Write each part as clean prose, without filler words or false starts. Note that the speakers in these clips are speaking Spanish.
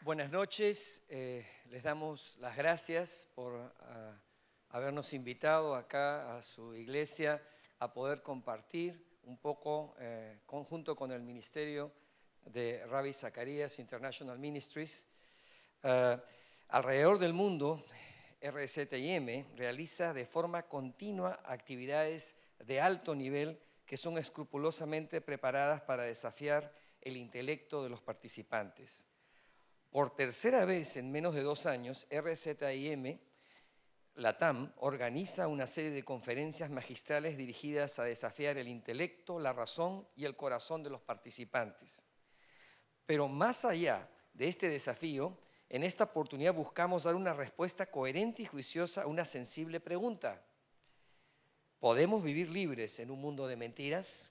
Buenas noches, les damos las gracias por habernos invitado acá a su iglesia a poder compartir un poco junto con el Ministerio de Ravi Zacharias International Ministries. Alrededor del mundo, RZIM realiza de forma continua actividades de alto nivel que son escrupulosamente preparadas para desafiar el intelecto de los participantes. Por tercera vez en menos de 2 años, RZIM Latam organiza una serie de conferencias magistrales dirigidas a desafiar el intelecto, la razón y el corazón de los participantes. Pero más allá de este desafío, en esta oportunidad buscamos dar una respuesta coherente y juiciosa a una sensible pregunta. ¿Podemos vivir libres en un mundo de mentiras?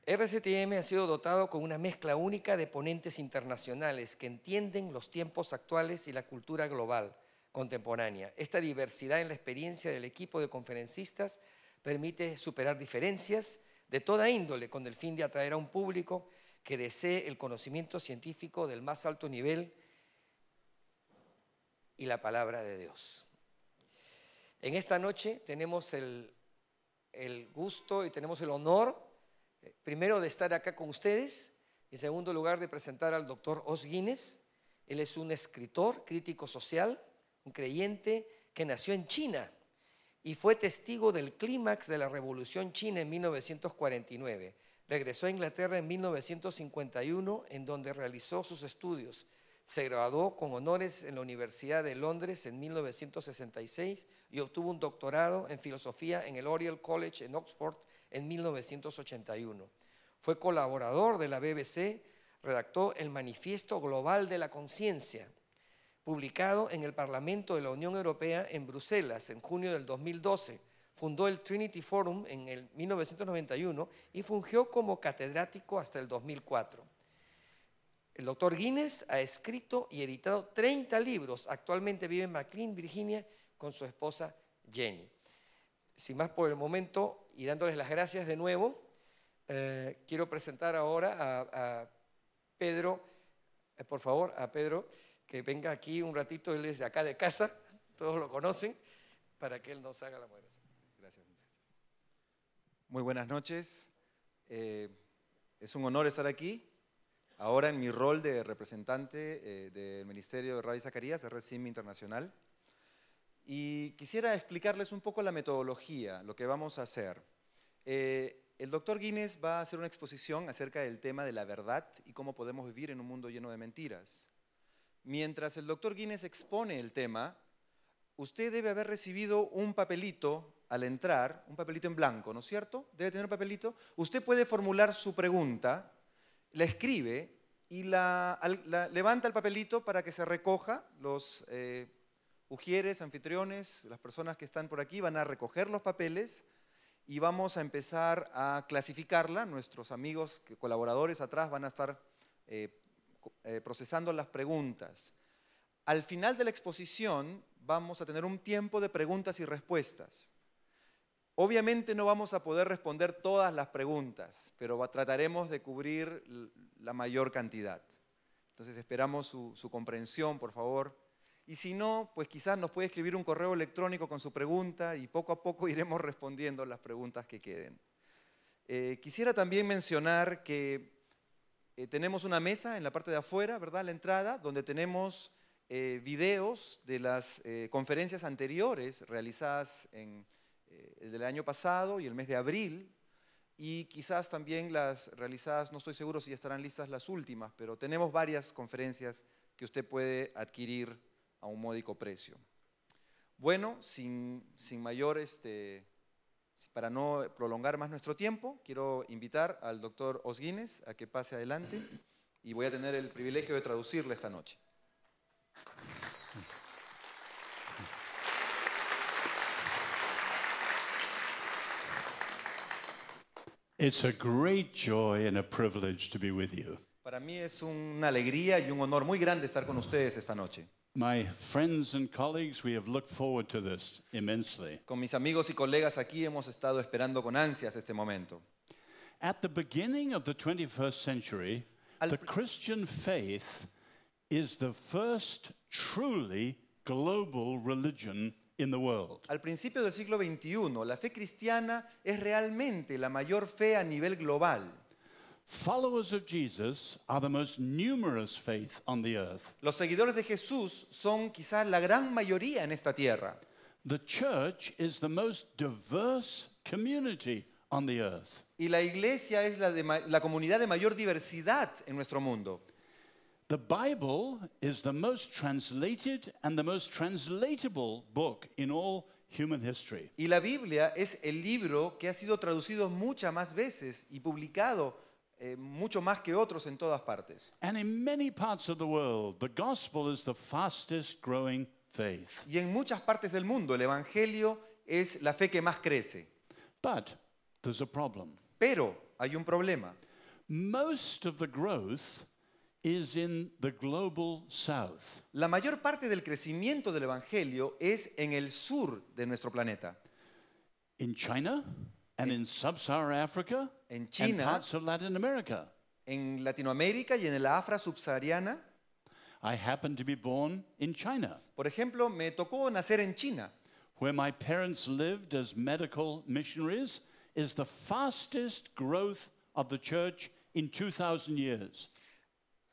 RZIM ha sido dotado con una mezcla única de ponentes internacionales que entienden los tiempos actuales y la cultura global contemporánea. Esta diversidad en la experiencia del equipo de conferencistas permite superar diferencias de toda índole con el fin de atraer a un público que desee el conocimiento científico del más alto nivel y la palabra de Dios. En esta noche tenemos el gusto y tenemos el honor primero de estar acá con ustedes, en segundo lugar de presentar al doctor Os Guinness. Él es un escritor, crítico social, un creyente que nació en China y fue testigo del clímax de la Revolución China en 1949. Regresó a Inglaterra en 1951, en donde realizó sus estudios. Se graduó con honores en la Universidad de Londres en 1966 y obtuvo un doctorado en filosofía en el Oriel College en Oxford en 1981. Fue colaborador de la BBC, redactó el Manifiesto Global de la Conciencia, publicado en el Parlamento de la Unión Europea en Bruselas en junio del 2012. Fundó el Trinity Forum en el 1991 y fungió como catedrático hasta el 2004. El doctor Guinness ha escrito y editado 30 libros. Actualmente vive en McLean, Virginia, con su esposa Jenny. Sin más por el momento, y dándoles las gracias de nuevo, quiero presentar ahora a Pedro, por favor, a Pedro, que venga aquí un ratito. Él es de acá de casa, todos lo conocen, para que él nos haga la moderación. Gracias. Muy buenas noches. Es un honor estar aquí. Ahora en mi rol de representante del Ministerio de Ravi Zacharias, RZIM Internacional. Y quisiera explicarles un poco la metodología, lo que vamos a hacer. El doctor Guinness va a hacer una exposición acerca del tema de la verdad y cómo podemos vivir en un mundo lleno de mentiras. Mientras el doctor Guinness expone el tema, usted debe haber recibido un papelito al entrar, un papelito en blanco, ¿no es cierto? Debe tener un papelito. Usted puede formular su pregunta, la escribe y levanta el papelito para que se recoja. Los ujieres, anfitriones, las personas que están por aquí van a recoger los papeles y vamos a empezar a clasificarla. Nuestros amigos, colaboradores atrás van a estar procesando las preguntas. Al final de la exposición vamos a tener un tiempo de preguntas y respuestas. Obviamente no vamos a poder responder todas las preguntas, pero trataremos de cubrir la mayor cantidad. Entonces esperamos su comprensión, por favor. Y si no, pues quizás nos puede escribir un correo electrónico con su pregunta y poco a poco iremos respondiendo las preguntas que queden. Quisiera también mencionar que tenemos una mesa en la parte de afuera, ¿verdad?, la entrada, donde tenemos videos de las conferencias anteriores realizadas del año pasado y el mes de abril, y quizás también las realizadas, no estoy seguro si ya estarán listas las últimas, pero tenemos varias conferencias que usted puede adquirir a un módico precio. Bueno, sin mayor, para no prolongar más nuestro tiempo, quiero invitar al doctor Os Guinness a que pase adelante y voy a tener el privilegio de traducirle esta noche. It's a great joy and a privilege to be with you. Para mí es una alegría y un honor muy grande estar con ustedes esta noche. My friends and colleagues, we have looked forward to this immensely. Con mis amigos y colegas aquí hemos estado esperando con ansias este momento. At the beginning of the 21st century, the Christian faith is the first truly global religion in the world. Al principio del siglo XXI, la fe cristiana es realmente la mayor fe a nivel global. Followers of Jesus are the most numerous faith on the earth. Los seguidores de Jesús son quizás la gran mayoría en esta tierra. The church is the most diverse community on the earth. Y la iglesia es la comunidad de mayor diversidad en nuestro mundo. The Bible is the most translated and the most translatable book in all human history. Y la Biblia es el libro que ha sido traducido muchas más veces y publicado mucho más que otros en todas partes. And in many parts of the world, the gospel is the fastest growing faith. Y en muchas partes del mundo el Evangelio es la fe que más crece. But there's a problem. Pero hay un problema. Most of the growth is in the global south. La mayor parte del crecimiento del Evangelio es en el sur de nuestro planeta. In China and in sub-Saharan Africa En and China, parts of Latin America. en Latinoamérica y en el África subsahariana. I happen to be born in China, Por ejemplo, me tocó nacer en China, where my parents lived as medical missionaries, is the fastest growth of the church in 2,000 years.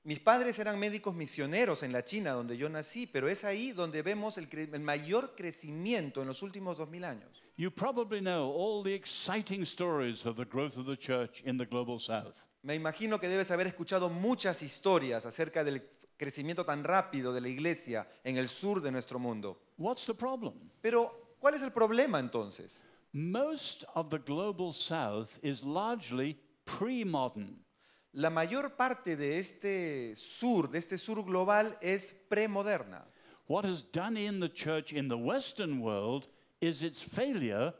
Mis padres eran médicos misioneros en la China donde yo nací, pero es ahí donde vemos el mayor crecimiento en los últimos 2000 años. You probably know all the exciting stories of the growth of the church in the global south. Me imagino que debes haber escuchado muchas historias acerca del crecimiento tan rápido de la iglesia en el sur de nuestro mundo. What's the problem? Pero, ¿cuál es el problema entonces? Most of the global south is largely pre-modern. La mayor parte de este sur global, es premoderna. What has done in the church in the Western world is its failure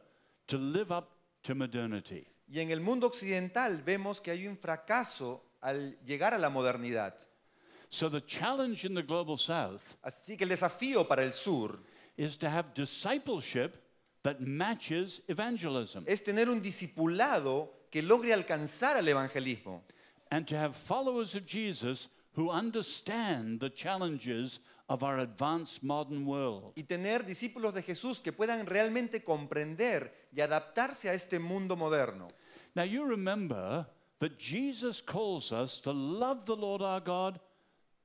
to live up to modernity. Y en el mundo occidental vemos que hay un fracaso al llegar a la modernidad. So the challenge in the global south Así que el desafío para el sur is to have discipleship that matches evangelism es tener un discipulado que logre alcanzar al evangelismo and to have followers of Jesus who understand the challenges of our advanced modern world. y tener discípulos de Jesús que puedan realmente comprender y adaptarse a este mundo moderno. Now you remember that Jesus calls us to love the Lord our God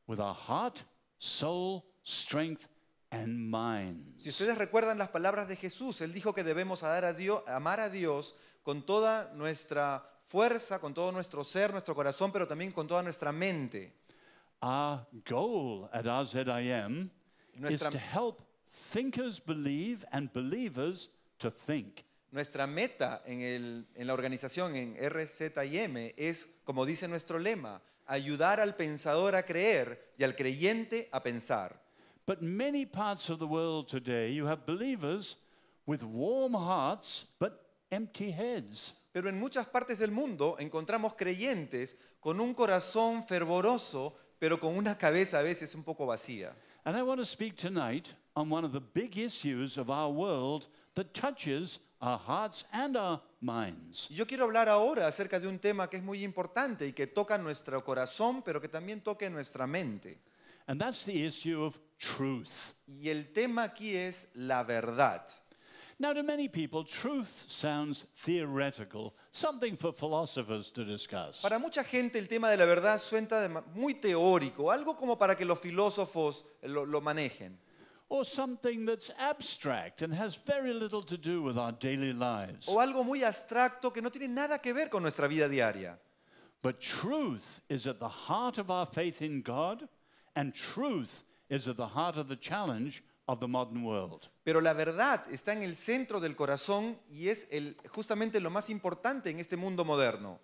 with our heart, soul, strength, and mind. Si ustedes recuerdan las palabras de Jesús, Él dijo que debemos amar a Dios con toda nuestra fuerza, con todo nuestro ser, nuestro corazón, pero también con toda nuestra mente. Our goal at RZIM is Nuestra- to help thinkers believe and believers to think. Nuestra meta en la organización, en RZIM, es, como dice nuestro lema, ayudar al pensador a creer y al creyente a pensar. But many parts of the world today, you have believers with warm hearts but empty heads. Pero en muchas partes del mundo encontramos creyentes con un corazón fervoroso, pero con una cabeza a veces un poco vacía. And I want to speak tonight on one of the big issues of our world that touches our hearts and our minds. Y yo quiero hablar ahora acerca de un tema que es muy importante y que toca nuestro corazón, pero que también toca nuestra mente. And that's the issue of truth. Y el tema aquí es la verdad. Now, to many people, truth sounds theoretical, something for philosophers to discuss. Para mucha gente el tema de la verdad suena muy teórico, algo como para que los filósofos lo manejen. Or something that's abstract and has very little to do with our daily lives. O algo muy abstracto que no tiene nada que ver con nuestra vida diaria. But truth is at the heart of our faith in God, and truth is at the heart of the challenge of the modern world. Pero la verdad está en el centro del corazón y es justamente lo más importante en este mundo moderno.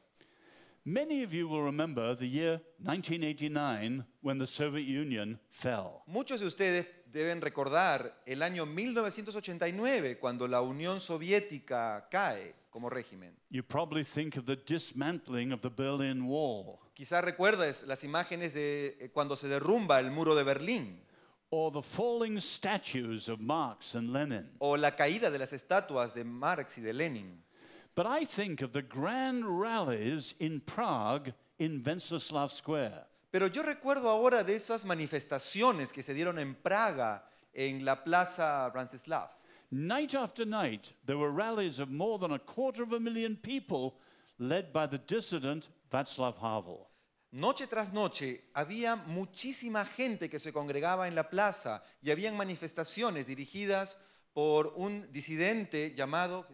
Many of you will remember the year 1989 when the Soviet Union fell. Muchos de ustedes deben recordar el año 1989, cuando la Unión Soviética cae como régimen. You probably think of the dismantling of the Berlin Wall, Quizás recuerdas las imágenes de cuando se derrumba el muro de Berlín, or the falling statues of Marx and Lenin. o la caída de las estatuas de Marx y de Lenin. But I think of the grand rallies in Prague in Wenceslav Square. Pero yo recuerdo ahora de esas manifestaciones que se dieron en Praga, en la Plaza Branislav. Night after night, there were rallies of more than 250,000 people led by the dissident Václav Havel. Noche tras noche había muchísima gente que se congregaba en la plaza y habían manifestaciones dirigidas por un disidente llamado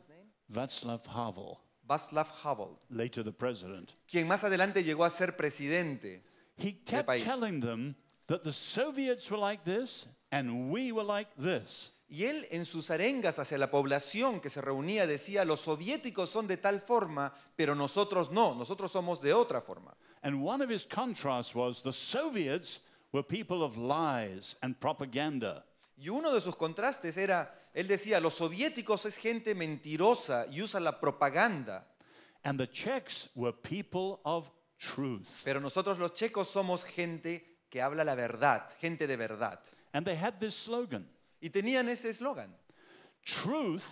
Václav Havel, Václav Havel, later the president. quien más adelante llegó a ser presidente. He kept país. telling them that the Soviets were like this and we were like this. Y él en sus arengas hacia la población que se reunía decía, los soviéticos son de tal forma, pero nosotros no, nosotros somos de otra forma. And one of his contrasts was the Soviets were people of lies and propaganda. Y uno de sus contrastes era, él decía, los soviéticos es gente mentirosa y usa la propaganda, And the Czechs were people of truth. pero nosotros los checos somos gente que habla la verdad, gente de verdad. And they had this slogan, Y tenían ese eslogan, truth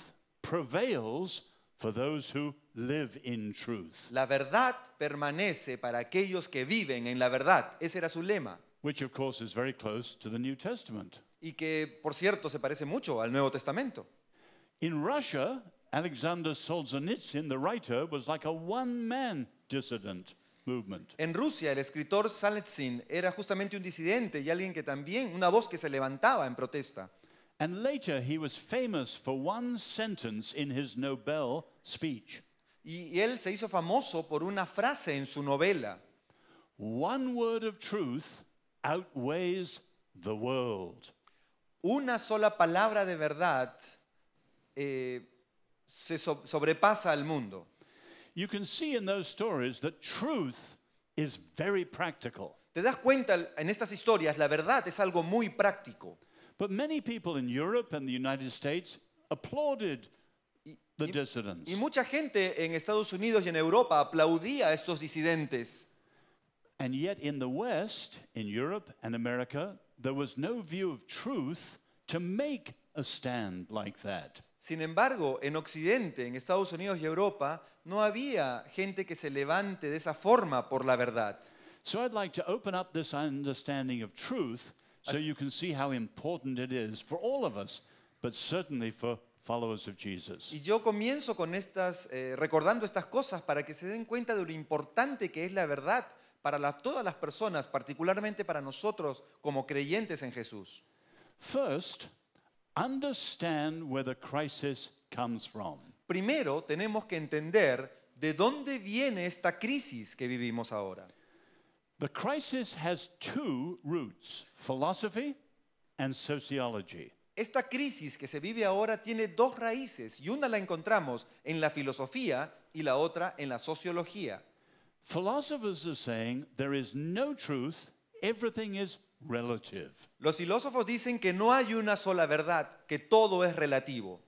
prevails for those who live in truth, la verdad permanece para aquellos que viven en la verdad. Ese era su lema. which of course is very close to the New Testament. Y que, por cierto, se parece mucho al Nuevo Testamento. In Russia, Alexander Solzhenitsyn, the writer, was like a one-man dissident movement. En Rusia, el escritor Solzhenitsyn era justamente un disidente y alguien que también, una voz que se levantaba en protesta. And later he was famous for one sentence in his Nobel speech. Y él se hizo famoso por una frase en su novela. One word of truth outweighs the world. Una sola palabra de verdad sobrepasa al mundo. You can see in those stories that truth is very practical. Te das cuenta en estas historias, la verdad es algo muy práctico. But many people in Europe and the United States applauded the dissidents. Y mucha gente en Estados Unidos y en Europa aplaudía a estos disidentes. And yet in the West, in Europe and America, there was no view of truth to make a stand like that. Sin embargo, en Occidente, en Estados Unidos y Europa, no había gente que se levante de esa forma por la verdad. So I'd like to open up this understanding of truth so you can see how important it is for all of us, but certainly for followers of Jesus. Y yo comienzo con recordando estas cosas para que se den cuenta de lo importante que es la verdad para todas las personas, particularmente para nosotros como creyentes en Jesús. First, understand where the crisis comes from. Primero, tenemos que entender de dónde viene esta crisis que vivimos ahora. The crisis has two roots, philosophy and sociology. Esta crisis que se vive ahora tiene dos raíces y una la encontramos en la filosofía y la otra en la sociología. Philosophers are saying there is no truth, everything is relative. Los filósofos dicen que no hay una sola verdad, que todo es relativo.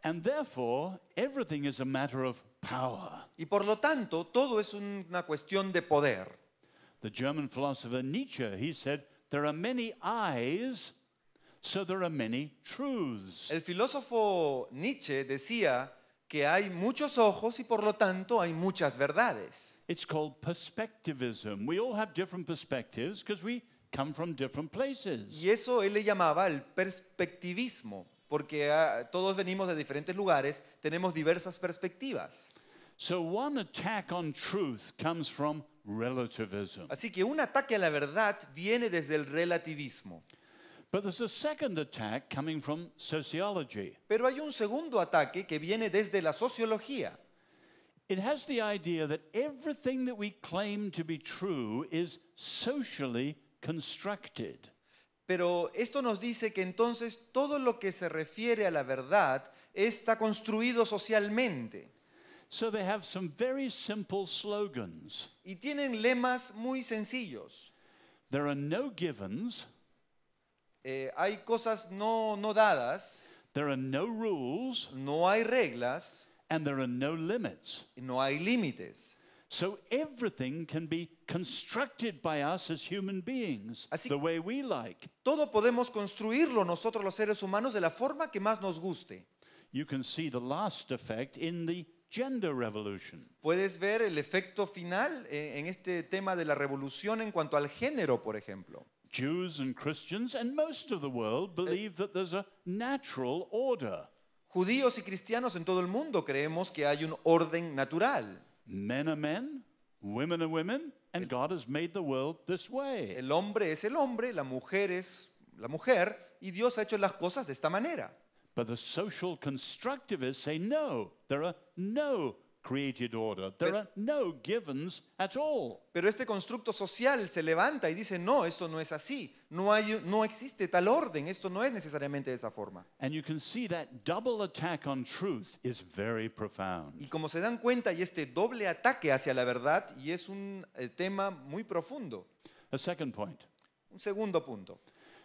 And therefore, everything is a matter of power. Y por lo tanto, todo es una cuestión de poder. The German philosopher Nietzsche, he said, there are many eyes, so there are many truths. El filósofo Nietzsche decía que hay muchos ojos y por lo tanto hay muchas verdades. It's called perspectivism. We all have different perspectives because we come from different places. Y eso él le llamaba el perspectivismo, porque todos venimos de diferentes lugares, tenemos diversas perspectivas. So one attack on truth comes from relativism. Así que un ataque a la verdad viene desde el relativismo. But there's a second attack coming from sociology. Pero hay un segundo ataque que viene desde la sociología. It has the idea that everything that we claim to be true is socially constructed. Pero esto nos dice que entonces todo lo que se refiere a la verdad está construido socialmente. So they have some very simple slogans. Y tienen lemas muy sencillos. There are no givens, Hay cosas no dadas, there are no rules, no hay reglas, and there are no limits. no hay límites. So everything can be constructed by us as human beings Así- the way we like. Todo podemos construirlo nosotros los seres humanos de la forma que más nos guste. You can see the last effect in the gender revolution. Puedes ver el efecto final en este tema de la revolución en cuanto al género, por ejemplo. Jews and Christians and most of the world believe that there's a natural order. Judíos y cristianos en todo el mundo creemos que hay un orden natural. Men are men, women are women, and God has made the world this way. El hombre es el hombre, la mujer es la mujer, y Dios ha hecho las cosas de esta manera. But the social constructivists say no, there are no created order. There are no givens at all. Pero este constructo social se levanta y dice, no, esto no es así, no existe tal orden, esto no es necesariamente de esa forma. And you can see that double attack on truth is very profound. Y como se dan cuenta, hay este doble ataque hacia la verdad y es un tema muy profundo. A second point. Un segundo punto.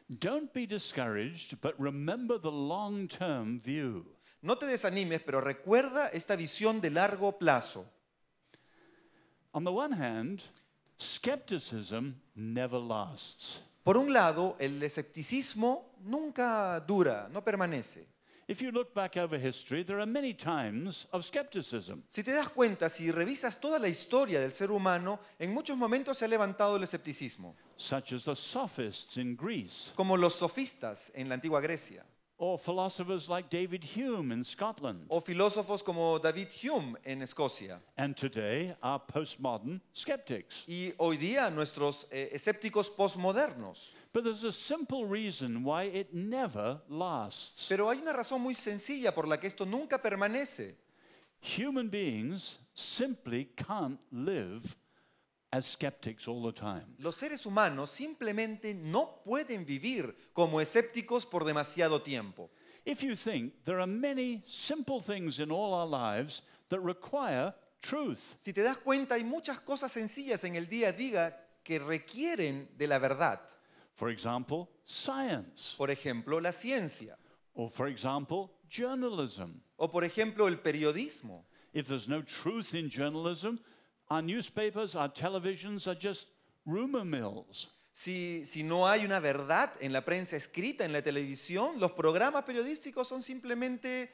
Don't be discouraged, but remember the long-term view. No te desanimes, pero recuerda esta visión de largo plazo. On the one hand, skepticism never lasts. Por un lado, el escepticismo nunca dura, no permanece. If you look back over history, there are many times of skepticism. Si te das cuenta, si revisas toda la historia del ser humano, en muchos momentos se ha levantado el escepticismo, Such as the sophists in Greece, como los sofistas en la antigua Grecia, or philosophers like David Hume in Scotland, o filósofos como David Hume en Escocia, and today our postmodern skeptics. y hoy día nuestros escépticos postmodernos. But there's a simple reason why it never lasts. Pero hay una razón muy sencilla por la que esto nunca permanece. Human beings simply can't live as skeptics all the time. Los seres humanos simplemente no pueden vivir como escépticos por demasiado tiempo. If you think there are many simple things in all our lives that require truth. Si te das cuenta, hay muchas cosas sencillas en el día a día que requieren de la verdad. For example, science. Por ejemplo, la ciencia. Or for example, journalism. O por ejemplo, el periodismo. If there's no truth in journalism, our newspapers, our televisions are just rumor mills. Si no hay una verdad en la prensa escrita, en la televisión, los programas periodísticos son simplemente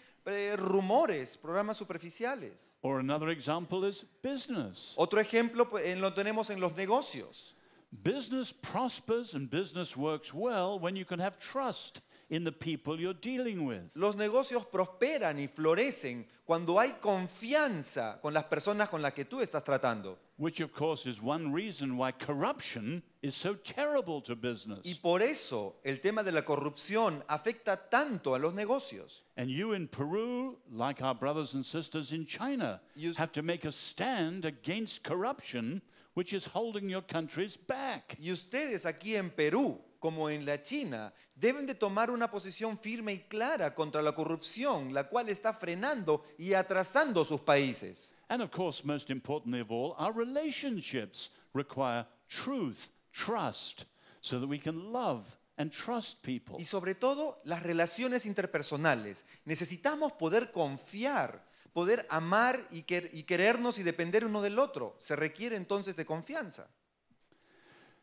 rumores, programas superficiales. Or another example is business. Otro ejemplo lo tenemos en los negocios. Business prospers and business works well when you can have trust in the people you're dealing with. Los negocios prosperan y florecen cuando hay confianza con las personas con las que tú estás tratando. Which, of course, is one reason why corruption is so terrible to business. Y por eso el tema de la corrupción afecta tanto a los negocios. And you in Peru, like our brothers and sisters in China, have to make a stand against corruption, which is holding your countries back. Y ustedes aquí en Perú, como en la China, deben de tomar una posición firme y clara contra la corrupción, la cual está frenando y atrasando sus países. And of course, most importantly of all, our relationships require truth, trust, so that we can love and trust people. Y sobre todo, las relaciones interpersonales. Necesitamos poder confiar, poder amar y querernos y depender uno del otro. Se requiere entonces de confianza.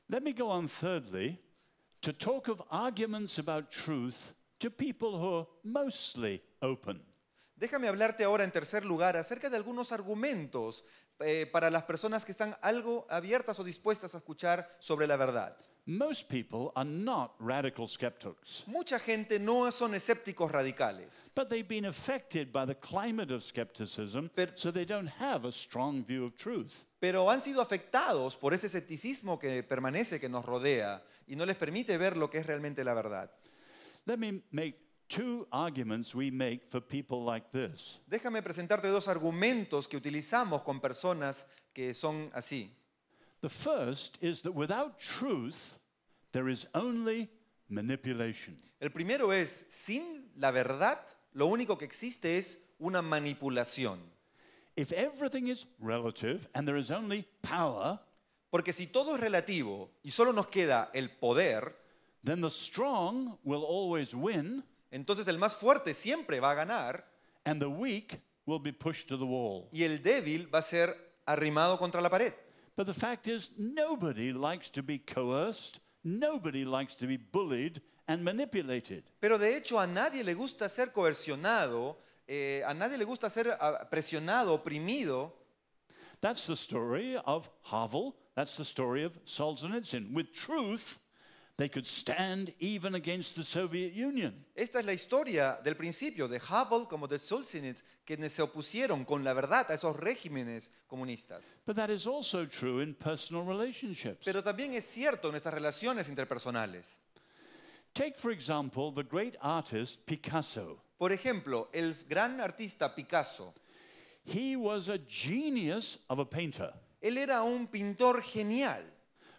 Let me go on thirdly to talk of arguments about truth to people who are mostly open. Déjame hablarte ahora en tercer lugar acerca de algunos argumentos para las personas que están algo abiertas o dispuestas a escuchar sobre la verdad. Most people are not radical skeptics, Mucha gente no son escépticos radicales, but they've been affected by the climate of skepticism, so they don't have a strong view of truth. pero han sido afectados por ese escepticismo que permanece, que nos rodea y no les permite ver lo que es realmente la verdad. Let me make two arguments we make for people like this. Déjame presentarte dos argumentos que utilizamos con personas que son así. The first is that without truth, there is only manipulation. El primero es, sin la verdad, lo único que existe es una manipulación. If everything is relative and there is only power, Porque si todo es relativo y solo nos queda el poder, then the strong will always win entonces el más fuerte siempre va a ganar and the weak will be pushed to the wall. y el débil va a ser arrimado contra la pared. But the fact is, nobody likes to be coerced, nobody likes to be bullied and manipulated. Pero de hecho a nadie le gusta ser coercionado, a nadie le gusta ser presionado, oprimido. That's the story of Havel. That's the story of Solzhenitsyn. With truth, they could stand even against the Soviet Union. Esta es la historia del principio de Havel como de Solzhenitsyn, quienes se opusieron con la verdad a esos regímenes comunistas. But that is also true in personal relationships. Pero también es cierto en nuestras relaciones interpersonales. Take, for example, the great artist Picasso. Por ejemplo, el gran artista Picasso. He was a genius of a painter, Él era un pintor genial,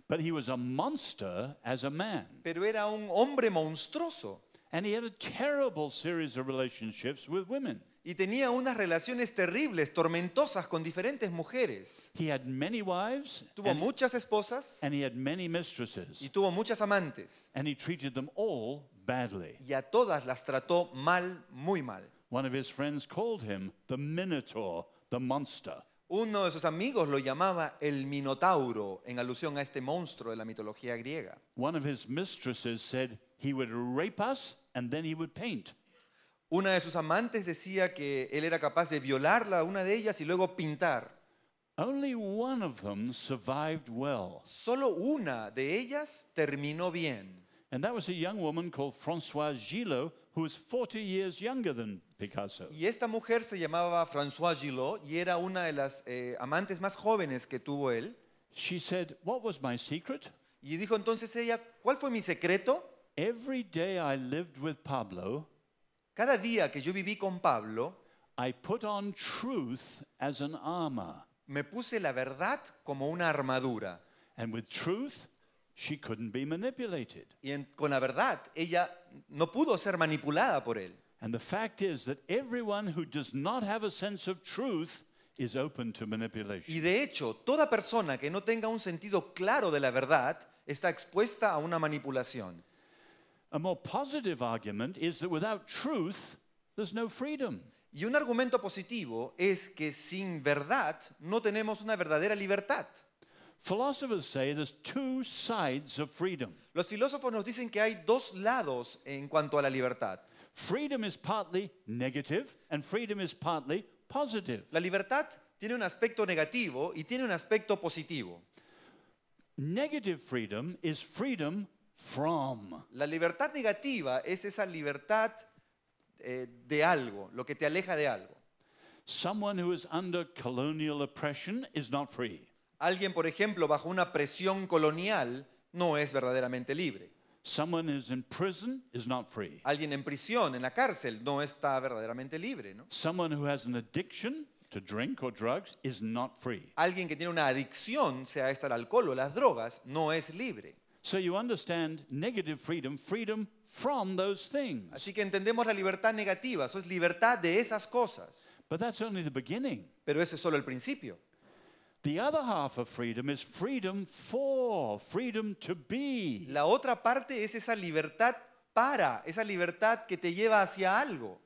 but he was a monster as a man. pero era un hombre monstruoso And he had a terrible series of relationships with women. y tenía unas relaciones terribles, tormentosas con diferentes mujeres. He had many wives, Tuvo muchas esposas and he had many mistresses, y tuvo muchas amantes and he treated them all badly. y a todas las trató mal, muy mal. One of his friends called him the Minotaur, the monster. Uno de sus amigos lo llamaba el Minotauro en alusión a este monstruo de la mitología griega. One of his mistresses said he would rape us and then he would paint. Una de sus amantes decía que él era capaz de violarla a una de ellas y luego pintar. Only one of them survived well, Solo una de ellas terminó bien. and that was a young woman called Françoise Gillot, who was 40 years younger than Picasso. Y esta mujer se llamaba Françoise Gillot y era una de las amantes más jóvenes que tuvo él. She said, "What was my secret? Y dijo entonces ella, ¿cuál fue mi secreto? Every day I lived with Pablo, Cada día que yo viví con Pablo, I put on truth as an armor. me puse la verdad como una armadura. And with truth, she couldn't be manipulated. Y con la verdad, ella no pudo ser manipulada por él. And the fact is that everyone who does not have a sense of truth is open to manipulation. Y de hecho, toda persona que no tenga un sentido claro de la verdad está expuesta a una manipulación. A more positive argument is that without truth, there's no freedom. Y un argumento positivo es que sin verdad no tenemos una verdadera libertad. Philosophers say there's two sides of freedom. Los filósofos nos dicen que hay dos lados en cuanto a la libertad. Freedom is partly negative and freedom is partly positive. La libertad tiene un aspecto negativo y tiene un aspecto positivo. Negative freedom is freedom from. La libertad negativa es esa libertad de algo, lo que te aleja de algo. Someone who is under colonial oppression is not free. Alguien, por ejemplo, bajo una presión colonial no es verdaderamente libre. Someone who's in prison is not free. Alguien en prisión, en la cárcel, no está verdaderamente libre, ¿no? Someone who has an addiction to drink or drugs is not free. Alguien que tiene una adicción, sea esta el alcohol o las drogas, no es libre. So you understand negative freedom, freedom from those things. Así que entendemos la libertad negativa, eso es libertad de esas cosas. But that's only the beginning. Pero ese es solo el principio. The other half of freedom is freedom for, freedom to be. La otra parte es esa libertad esa libertad que te lleva hacia algo.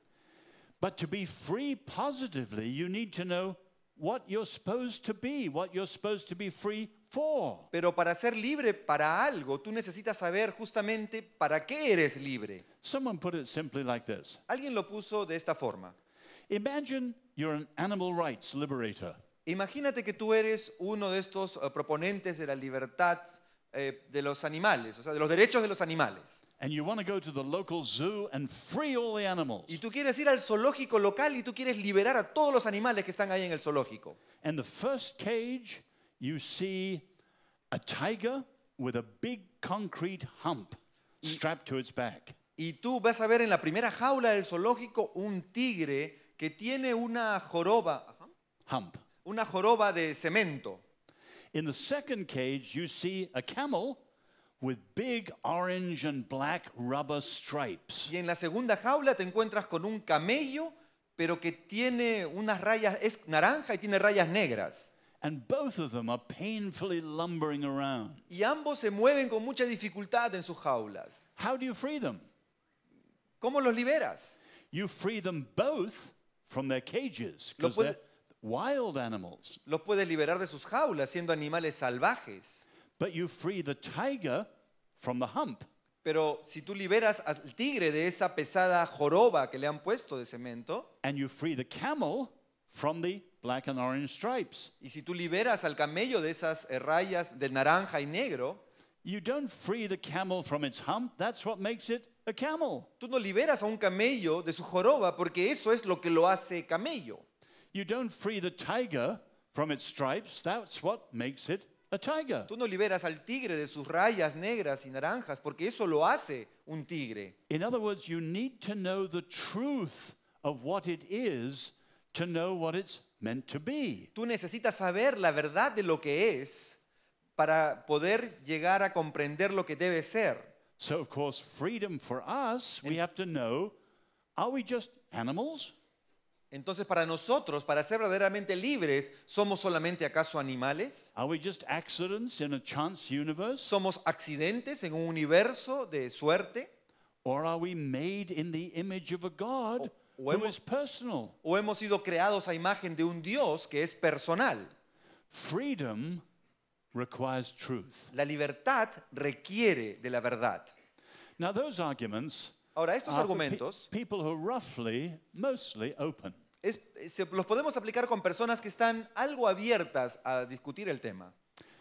But to be free positively, you need to know what you're supposed to be, what you're supposed to be free for. Pero para ser libre para algo, tú necesitas saber justamente para qué eres libre. Someone put it simply like this. Alguien lo puso de esta forma. Imagine you're an animal rights liberator. Imagínate que tú eres uno de estos proponentes de la libertad de los animales, o sea, de los derechos de los animales. And you want to go to the local zoo and free all the animals. Y tú quieres ir al zoológico local y tú quieres liberar a todos los animales que están ahí en el zoológico. And the first cage, you see a tiger with a big concrete hump strapped to its back. Y tú vas a ver en la primera jaula del zoológico un tigre que tiene una joroba de cemento. In the second cage, you see a camel with big orange and black rubber stripes. Y en la segunda jaula te encuentras con un camello, pero que tiene unas rayas, es naranja y tiene rayas negras. And both of them are painfully lumbering around. Y ambos se mueven con mucha dificultad en sus jaulas. How do you free them? ¿Cómo los liberas? You free them both from their cages Lo because puede- they're wild animals. Los puedes liberar de sus jaulas siendo animales salvajes. But you free the tiger from the hump. Pero si tú liberas al tigre de esa pesada joroba que le han puesto de cemento, and you free the camel from the black and orange stripes, y si tú liberas al camello de esas rayas de naranja y negro, you don't free the camel from its hump. That's what makes it a camel. tú no liberas a un camello de su joroba porque eso es lo que lo hace camello. You don't free the tiger from its stripes. That's what makes it a tiger. Tú no liberas al tigre de sus rayas negras y naranjas porque eso lo hace un tigre. In other words, you need to know the truth of what it is to know what it's meant to be. Tú necesitas saber la verdad de lo que es para poder llegar a comprender lo que debe ser. So, of course, freedom for us, we have to know, are we just animals? Entonces, para nosotros, para ser verdaderamente libres, ¿somos solamente acaso animales? Are we just accidents in a chance universe? ¿Somos accidentes en un universo de suerte? Or are we made in the image of a God O who hemos- is personal? ¿O hemos sido creados a imagen de un Dios que es personal? Freedom requires truth. La libertad requiere de la verdad. Now, those arguments Ahora, estos are for argumentos people who are roughly, mostly open. los podemos aplicar con personas que están algo abiertas a discutir el tema.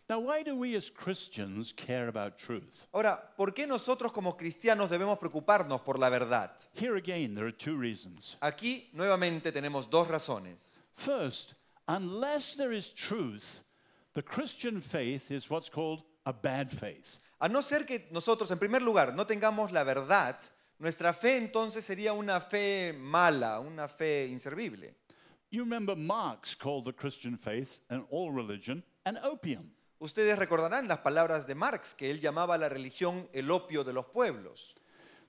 Now, why do we as Christians care about truth? Ahora, ¿por qué nosotros como cristianos debemos preocuparnos por la verdad? Here again, there are two reasons. Aquí nuevamente tenemos dos razones. First, unless there is truth, the Christian faith is what's called a bad faith. A no ser que nosotros, en primer lugar, no tengamos la verdad, nuestra fe entonces sería una fe mala, una fe inservible. You remember Marx called the Christian faith and all religion an opium. Ustedes recordarán las palabras de Marx, que él llamaba a la religión el opio de los pueblos.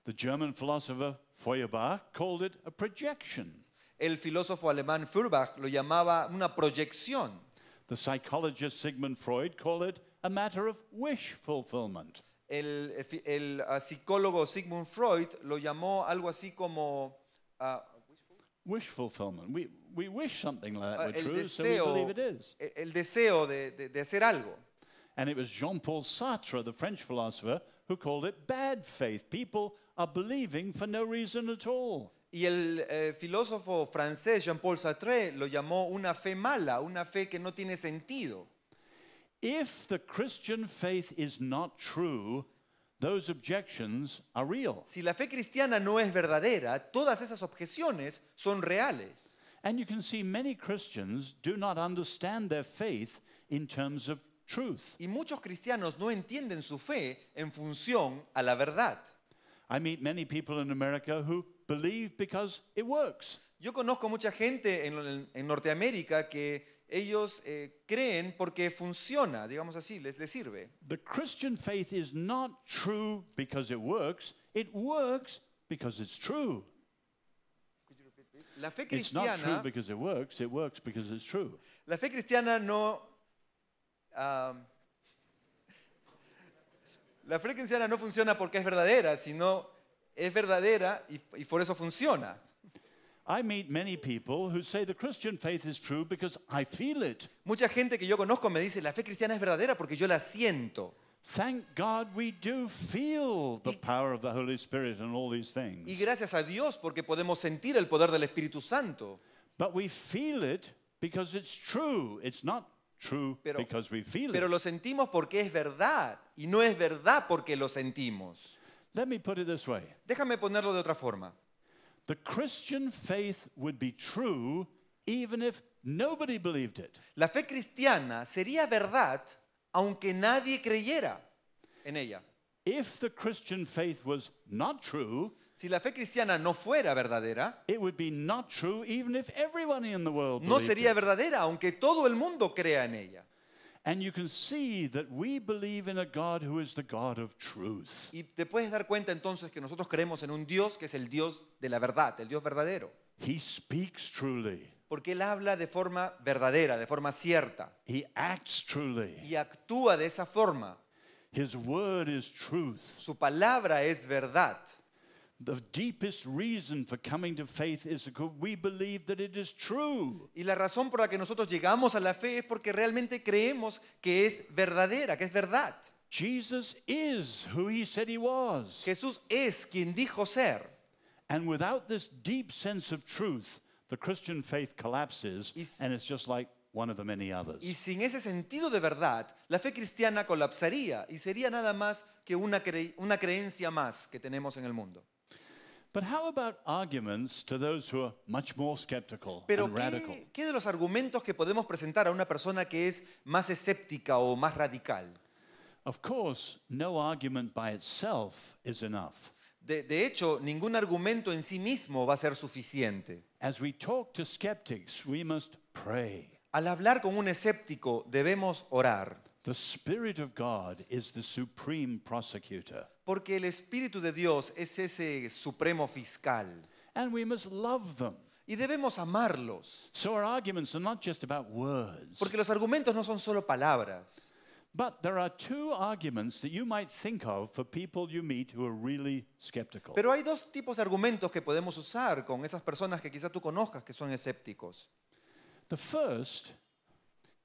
The German philosopher Feuerbach called it a projection. El filósofo alemán Feuerbach lo llamaba una proyección. The psychologist Sigmund Freud called it a matter of wish fulfillment. El psicólogo Sigmund Freud lo llamó algo así como Wish fulfillment. We wish something like that were el true, so we believe it is. el deseo de hacer algo. And it was Jean-Paul Sartre, the French philosopher, who called it bad faith. People are believing for no reason at all. Y el filósofo francés Jean-Paul Sartre lo llamó una fe mala, una fe que no tiene sentido. If the Christian faith is not true, those objections are real. Si la fe cristiana no es verdadera, todas esas objeciones son reales. And you can see many Christians do not understand their faith in terms of truth. Y muchos cristianos no entienden su fe en función a la verdad. I meet many people in America who believe because it works. Yo conozco mucha gente en Norteamérica que ellos creen porque funciona, digamos así, les sirve. The Christian faith is not true because it works because it's true. La fe It's not true cristiana, because it works because it's true. la fe cristiana no, la fe cristiana no funciona porque es verdadera, sino es verdadera y por eso funciona. I meet many people who say the Christian faith is true because I feel it. Mucha gente que yo conozco me dice, la fe cristiana es verdadera porque yo la siento. Thank God we do feel the power of the Holy Spirit and all these Y things. gracias a Dios porque podemos sentir el poder del Espíritu Santo. But we feel it because it's true. It's not true Pero- because we feel Pero it. lo sentimos porque es verdad y no es verdad porque lo sentimos. Let me put it this way. Déjame ponerlo de otra forma. The Christian faith would be true even if nobody believed it. La fe cristiana sería verdad aunque nadie creyera en ella. If the Christian faith was not true, Si la fe cristiana no fuera verdadera, it would be not true even if everybody in the world no believed sería it. verdadera aunque todo el mundo crea en ella. And you can see that we believe in a God who is the God of truth. Y te puedes dar cuenta entonces que nosotros creemos en un Dios que es el Dios de la verdad, el Dios verdadero. He speaks truly. Porque Él habla de forma verdadera, de forma cierta. He acts truly. Y actúa de esa forma. His word is truth. Su palabra es verdad. The deepest reason for coming to faith is because we believe that it is true. Y la razón por la que nosotros llegamos a la fe es porque realmente creemos que es verdadera, que es verdad. Jesus is who he said he was. Jesús es quien dijo ser. And without this deep sense of truth, the Christian faith collapses and it's just like one of the many others. Y sin ese sentido de verdad, la fe cristiana colapsaría y sería nada más que una creencia más que tenemos en el mundo. But how about arguments to those who are much more skeptical Pero and radical? ¿qué de los argumentos que podemos presentar a una persona que es más escéptica o más radical? Of course, no argument by itself is enough. De hecho, ningún argumento en sí mismo va a ser suficiente. As we talk to skeptics, we must pray. Al hablar con un escéptico debemos orar, The Spirit of God is the supreme prosecutor. porque el Espíritu de Dios es ese supremo fiscal And we must love them. y debemos amarlos, So our arguments are not just about words. porque los argumentos no son solo palabras. But there are two arguments that you might think of for people you meet who are really skeptical. Pero hay dos tipos de argumentos que podemos usar con esas personas que quizás tú conozcas que son escépticos. The first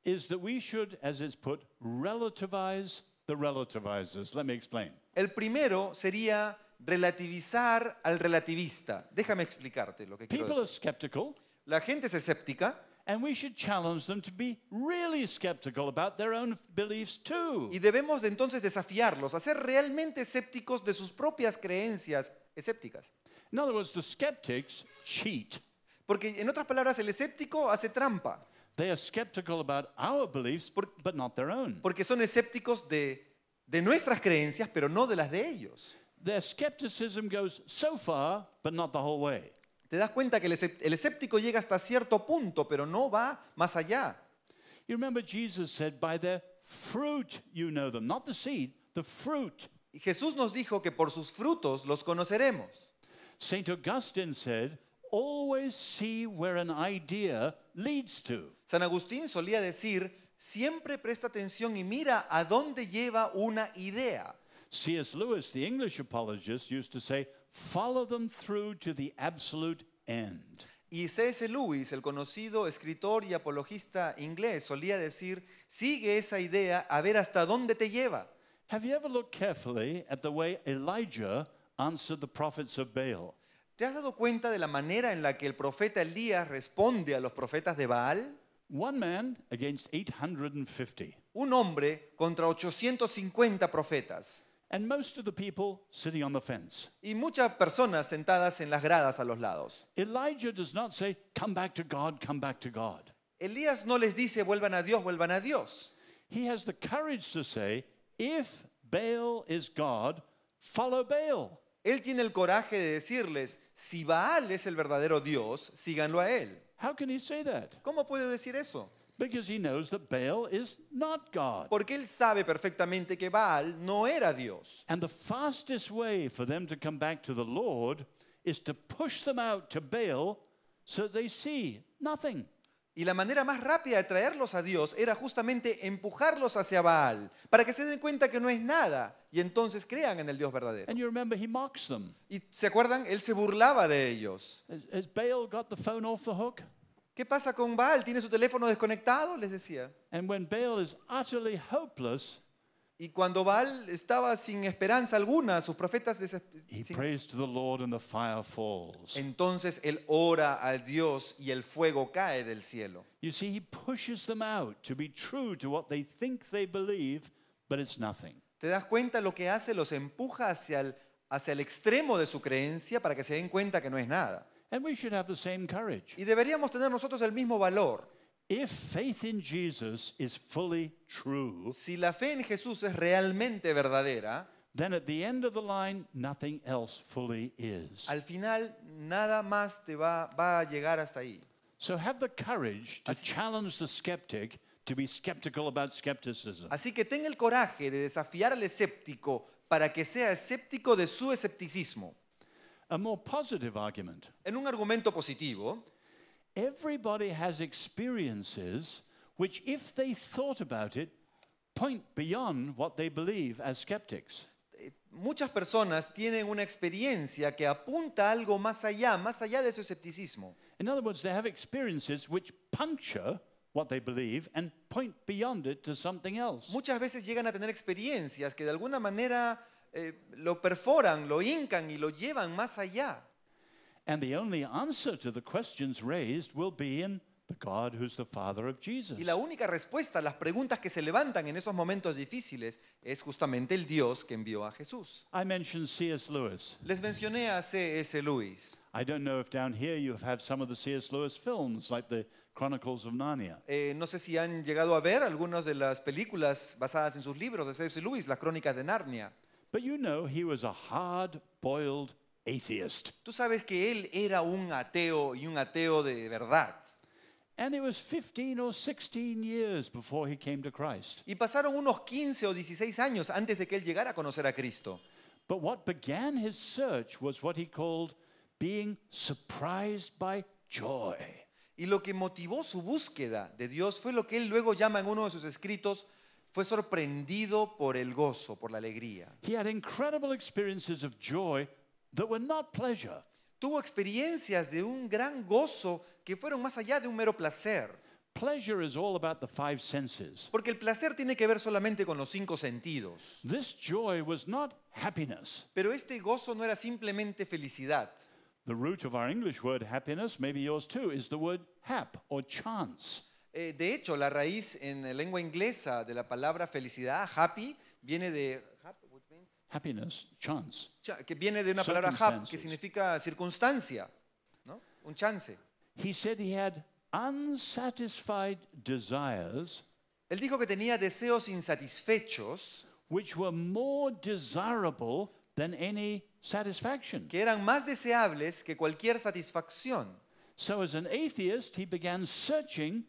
is that we should, as it's put, relativize the relativizers. Let me explain. El primero sería relativizar al relativista. Déjame explicarte lo que quiero People are decir. skeptical, La gente es escéptica and we should challenge them to be really skeptical about their own beliefs too. y debemos de entonces desafiarlos a ser realmente escépticos de sus propias creencias escépticas. In other words, the skeptics cheat. Porque en otras palabras, el escéptico hace trampa, They are skeptical about our beliefs, but not their own. porque son escépticos de nuestras creencias, pero no de las de ellos. Their skepticism goes so far, but not the whole way. Te das cuenta que el escéptico llega hasta cierto punto, pero no va más allá. You remember Jesus said, by their fruit you know them, not the seed, the fruit. Y Jesús nos dijo que por sus frutos los conoceremos. St. Augustine said, always see where an idea leads to. San Agustín solía decir, siempre presta atención y mira a dónde lleva una idea. C.S. Lewis, the English apologist, used to say, follow them through to the absolute end. Y C.S. Lewis, el conocido escritor y apologista inglés, solía decir, sigue esa idea a ver hasta dónde te lleva. Have you ever looked carefully at the way Elijah answered the prophets of Baal? ¿Te has dado cuenta de la manera en la que el profeta Elías responde a los profetas de Baal? One man against 850. Un hombre contra 850 profetas And most of the people sitting on the fence. y muchas personas sentadas en las gradas a los lados. Elijah does not say, come back to God, come back to God. Elías no les dice, vuelvan a Dios, vuelvan a Dios. He has the courage to say, if Baal is God, follow Baal. Él tiene el coraje de decirles, si Baal es el verdadero Dios, síganlo a él. How can he say that? ¿Cómo puede decir eso? Because he knows that Baal is not God. Porque él sabe perfectamente que Baal no era Dios. And the fastest way for them to come back to the Lord is to push them out to Baal so they see nothing. Y la manera más rápida de traerlos a Dios era justamente empujarlos hacia Baal, para que se den cuenta que no es nada y entonces crean en el Dios verdadero. And you remember he mocks them. ¿Y se acuerdan? Él se burlaba de ellos. Has Baal got the phone off the hook? ¿Qué pasa con Baal? ¿Tiene su teléfono desconectado? Les decía. And when Baal is utterly hopeless, Y cuando Baal estaba sin esperanza alguna, sus profetas he prays to the Lord and the fire falls. entonces él ora al Dios y el fuego cae del cielo. You see, he pushes them out to be true to what they think they believe, but it's nothing. ¿Te das cuenta? Lo que hace, los empuja hacia el extremo de su creencia para que se den cuenta que no es nada. And we should have the same courage. Y deberíamos tener nosotros el mismo valor. If faith in Jesus is fully true, Si la fe en Jesús es realmente verdadera, then at the end of the line, nothing else fully is. al final nada más te va a llegar hasta ahí. So have the courage to challenge the skeptic to be skeptical about skepticism. Así que ten el coraje de desafiar al escéptico para que sea escéptico de su escepticismo. A more positive argument. En un argumento positivo, Everybody has experiences which, if they thought about it, point beyond what they believe as skeptics. muchas personas tienen una experiencia que apunta a algo más allá de su escepticismo. In other words, they have experiences which puncture what they believe and point beyond it to something else. Muchas veces llegan a tener experiencias que de alguna manera lo perforan, lo hincan y lo llevan más allá. And the only answer to the questions raised will be in the God who's the Father of Jesus. Y la única respuesta a las preguntas que se levantan en esos momentos difíciles es justamente el Dios que envió a Jesús. I mentioned C.S. Lewis. Les mencioné a C.S. Lewis. I don't know if down here you have had some of the C.S. Lewis films, like the Chronicles of Narnia. No sé si han llegado a ver algunas de las películas basadas en sus libros de C.S. Lewis, las Crónicas de Narnia. But you know, he was a hard-boiled atheist. Tú sabes que él era un ateo y un ateo de verdad. And it was 15 or 16 years before he came to Christ. Y pasaron unos 15 o 16 años antes de que él llegara a conocer a Cristo. But what began his search was what he called being surprised by joy. Y lo que motivó su búsqueda de Dios fue lo que él luego llama en uno de sus escritos, fue sorprendido por el gozo, por la alegría. He had incredible experiences of joy that were not pleasure. Tuvo experiencias de un gran gozo que fueron más allá de un mero placer. Pleasure is all about the five senses. Porque el placer tiene que ver solamente con los 5 sentidos. This joy was not happiness. Pero este gozo no era simplemente felicidad. The root of our English word happiness, maybe yours too, is the word hap or chance. De hecho, la raíz en la lengua inglesa de la palabra felicidad, happy, viene de Happiness, chance. que viene de una palabra hap, que Circumstances. significa circunstancia, ¿no? Un chance. He said he had unsatisfied desires Él dijo que tenía deseos insatisfechos which were more desirable than any satisfaction. que eran más deseables que cualquier satisfacción. So as an atheist, he began searching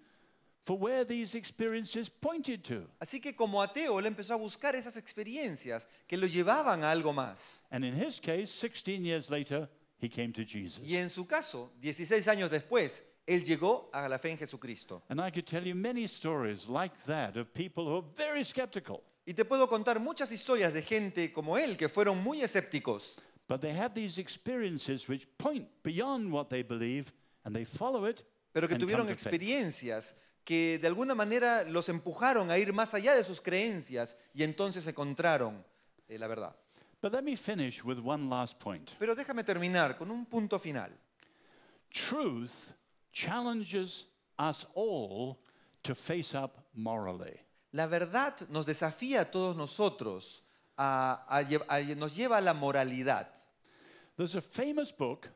for where these experiences pointed to. Así que como ateo, él empezó a buscar esas experiencias que lo llevaban a algo más. And in his case, 16 years later, he came to Jesus. Y en su caso, 16 años después, él llegó a la fe en Jesucristo. And I could tell you many stories like that of people who are very skeptical, Y te puedo contar muchas historias de gente como él que fueron muy escépticos, but they have these experiences which point beyond what they believe, and they follow it pero que and tuvieron come to faith. experiencias que de alguna manera los empujaron a ir más allá de sus creencias y entonces encontraron la verdad. But let me finish with one last point. Pero déjame terminar con un punto final. Truth challenges us all to face up morally. La verdad nos desafía a todos nosotros, nos lleva a la moralidad. There's a famous book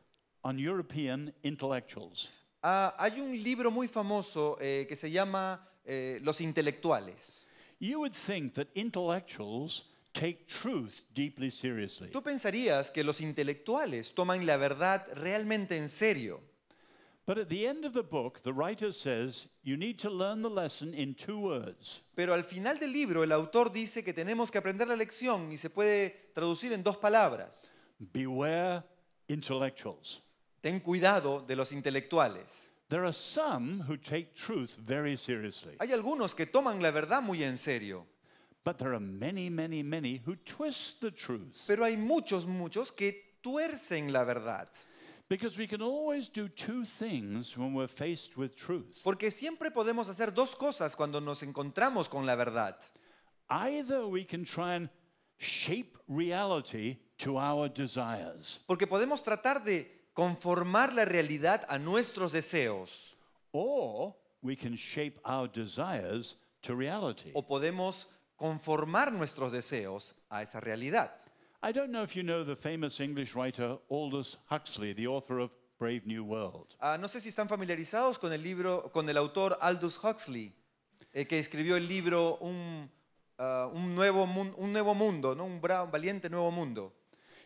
on European intellectuals. Hay un libro muy famoso que se llama Los intelectuales. You would think that intellectuals take truth deeply seriously. Tú pensarías que los intelectuales toman la verdad realmente en serio. But at the end of the book, the writer says you need to learn the lesson in 2 words. Pero al final del libro el autor dice que tenemos que aprender la lección y se puede traducir en 2 palabras. Beware intellectuals. Ten cuidado de los intelectuales. There are some who take truth very seriously, Hay algunos que toman la verdad muy en serio, but there are many, many, many who twist the truth. pero hay muchos que tuercen la verdad. Because we can always do 2 things when we're faced with truth. Porque siempre podemos hacer 2 cosas cuando nos encontramos con la verdad. Either we can try and shape reality to our desires, Porque podemos tratar de conformar la realidad a nuestros deseos. or we can shape our desires to reality. O podemos conformar nuestros deseos a esa realidad. I don't know if you know the famous English writer Aldous Huxley, the author of Brave New World. No sé si están familiarizados con el libro, con el autor Aldous Huxley, que escribió el libro Un nuevo mundo, ¿no? Un valiente nuevo mundo.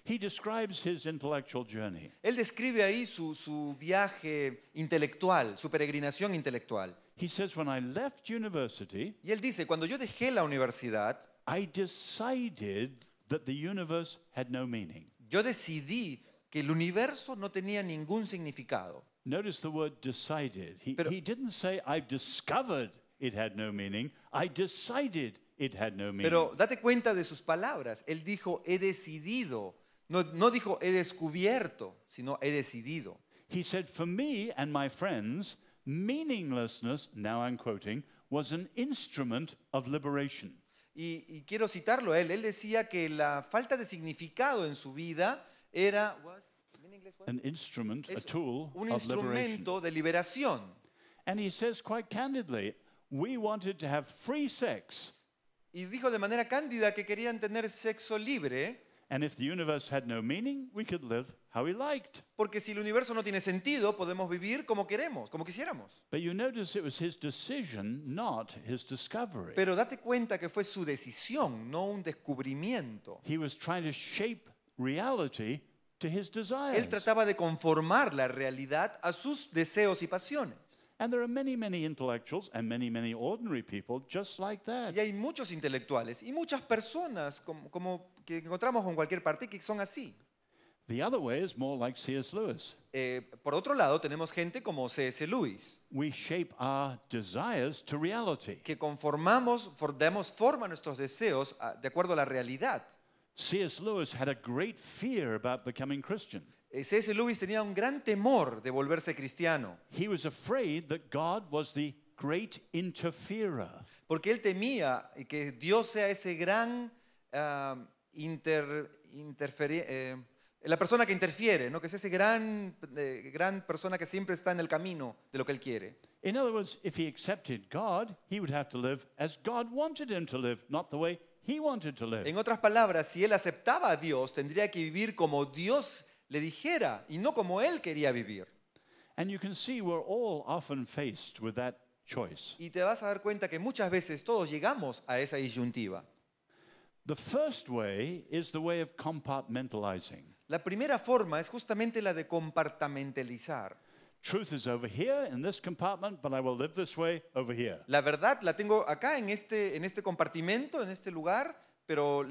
He describes his intellectual journey. Él describe ahí su viaje intelectual, su peregrinación intelectual. He says, when I left university, Y él dice, cuando yo dejé la universidad, I decided that the universe had no meaning. yo decidí que el universo no tenía ningún significado. Notice the word decided. Pero- He didn't say, I've discovered it had no meaning. I decided it had no meaning. Pero date cuenta de sus palabras. Él dijo, he decidido. No dijo, he descubierto, sino he decidido. He said, for me and my friends, meaninglessness, now I'm quoting, was an instrument of liberation. Y quiero citarlo a él. Él decía que la falta de significado en su vida era An instrument, a es tool un of liberation. instrumento de liberación. And he says quite candidly, we wanted to have free sex. Y dijo de manera cándida que querían tener sexo libre, And if the universe had no meaning, we could live how we liked. porque si el universo no tiene sentido, podemos vivir como queremos, como quisiéramos. But you notice it was his decision, not his discovery. Pero date cuenta que fue su decisión, no un descubrimiento. He was trying to shape reality to his desires. Él trataba de conformar la realidad a sus deseos y pasiones. And there are many, many intellectuals and many, many ordinary people just like that. Y hay muchos intelectuales y muchas personas como que encontramos en cualquier parte que son así. The other way is more like C.S. Lewis. Por otro lado, tenemos gente como C.S. Lewis, We shape our desires to reality. que damos forma a nuestros deseos de acuerdo a la realidad. C.S. Lewis had a great fear about becoming Christian. C.S. Lewis tenía un gran temor de volverse cristiano, He was afraid that God was the great interferer. porque él temía que Dios sea ese gran la persona que interfiere, ¿no? Que es ese gran persona que siempre está en el camino de lo que él quiere. In other words, if he accepted God, he would have to live as God wanted him to live, not the way he wanted to live. En otras palabras, si él aceptaba a Dios, tendría que vivir como Dios le dijera y no como él quería vivir. And you can see we're all often faced with that choice. Y te vas a dar cuenta que muchas veces todos llegamos a esa disyuntiva. The first way is the way of compartmentalizing. La primera forma es justamente la de compartimentalizar. Truth is over here in this compartment, but I will live this way over here. La verdad la tengo acá en este compartimento, en este lugar, pero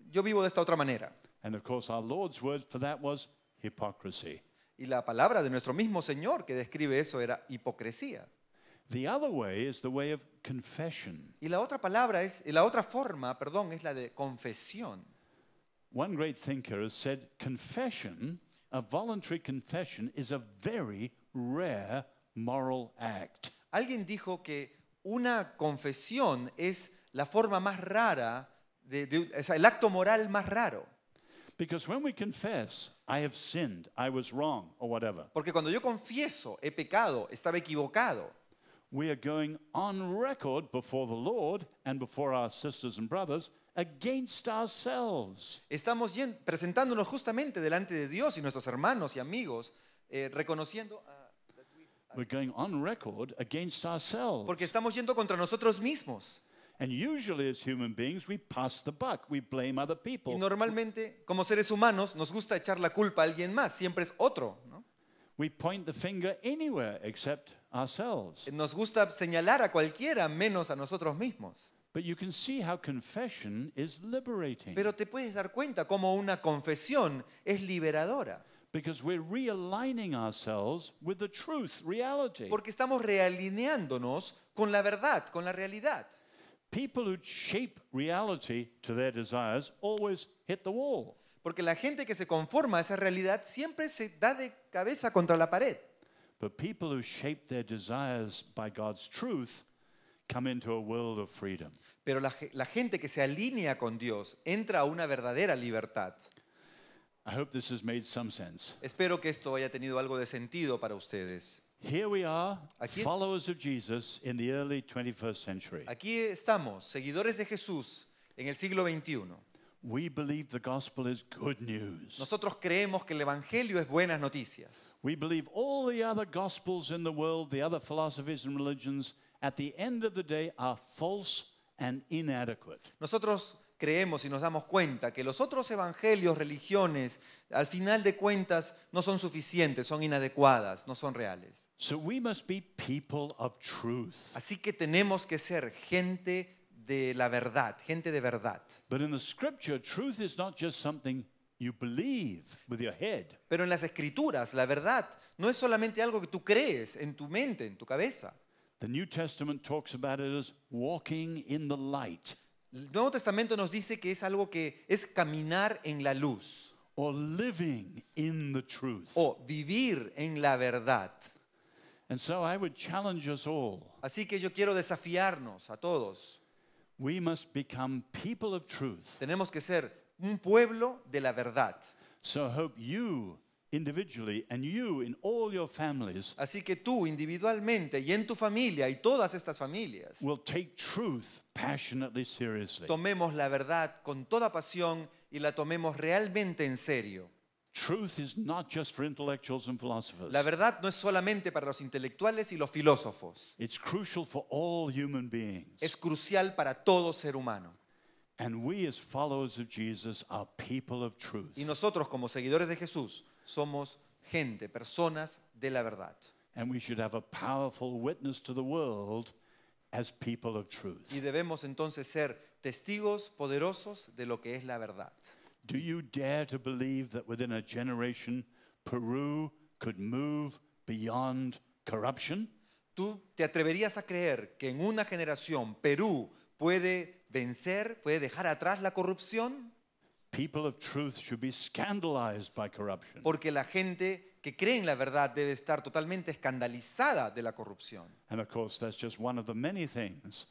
yo vivo de esta otra manera. And of course, our Lord's word for that was hypocrisy. Y la palabra de nuestro mismo Señor que describe eso era hipocresía. The other way is the way of confession. Y la otra forma, es la de confesión. One great thinker has said confession, a voluntary confession, is a very rare moral act. Alguien dijo que una confesión es la forma más rara, o sea, el acto moral más raro. Because when we confess, I have sinned, I was wrong, or whatever, Porque cuando yo confieso, he pecado, estaba equivocado, we are going on record before the Lord and before our sisters and brothers against ourselves. estamos presentándonos justamente delante de Dios y nuestros hermanos y amigos, reconociendo, We're going on record against ourselves. porque estamos yendo contra nosotros mismos. And usually as human beings, we pass the buck, we blame other Y people. normalmente, como seres humanos, nos gusta echar la culpa a alguien más, siempre es otro, ¿no? We point the finger anywhere except ourselves. Nos gusta señalar a cualquiera menos a nosotros mismos. But you can see how confession is liberating. Pero te puedes dar cuenta cómo una confesión es liberadora. Because we're realigning ourselves with the truth, reality. Porque estamos realineándonos con la verdad, con la realidad. People who shape reality to their desires always hit the wall. Porque la gente que se conforma a esa realidad siempre se da de cabeza contra la pared. But people who shape their desires by God's truth come into a world of freedom. Pero la gente que se alinea con Dios entra a una verdadera libertad. I hope this has made some sense. Espero que esto haya tenido algo de sentido para ustedes. Here we are, Aquí- followers of Jesus in the early 21st century. Aquí estamos, seguidores de Jesús en el siglo XXI. We believe the gospel is good news. Nosotros creemos que el Evangelio es buenas noticias. We believe all the other gospels in the world, the other philosophies and religions, at the end of the day are false and inadequate. Nosotros creemos y nos damos cuenta que los otros evangelios, religiones, al final de cuentas no son suficientes, son inadecuadas, no son reales. So we must be people of truth. Así que tenemos que ser gente de la verdad, gente de verdad. But in the scripture, truth is not just something you believe with your head. Pero en las escrituras, la verdad no es solamente algo que tú crees en tu mente, en tu cabeza. The New Testament talks about it as walking in the light El Nuevo Testamento nos dice que es algo que es caminar en la luz or living in the truth. o vivir en la verdad. And so I would challenge us all. Así que yo quiero desafiarnos a todos. We must become people of truth. Tenemos que ser un pueblo de la verdad. So I hope you individually and you in all your families Así que tú individualmente y en tu familia y todas estas familias will take truth passionately seriously. tomemos la verdad con toda pasión y la tomemos realmente en serio. Truth is not just for intellectuals and philosophers. La verdad no es solamente para los intelectuales y los filósofos. It's crucial for all human beings. Es crucial para todo ser humano. And we as followers of Jesus are people of truth. Y nosotros como seguidores de Jesús somos gente, personas de la verdad. And we should have a powerful witness to the world as people of truth. Y debemos entonces ser testigos poderosos de lo que es la verdad. Do you dare to believe that within a generation Peru could move beyond corruption? ¿Tú te atreverías a creer que en una generación Perú puede vencer, puede dejar atrás la corrupción? People of truth should be scandalized by corruption. Porque la gente que cree en la verdad debe estar totalmente escandalizada de la corrupción. And of course, that's just one of the many things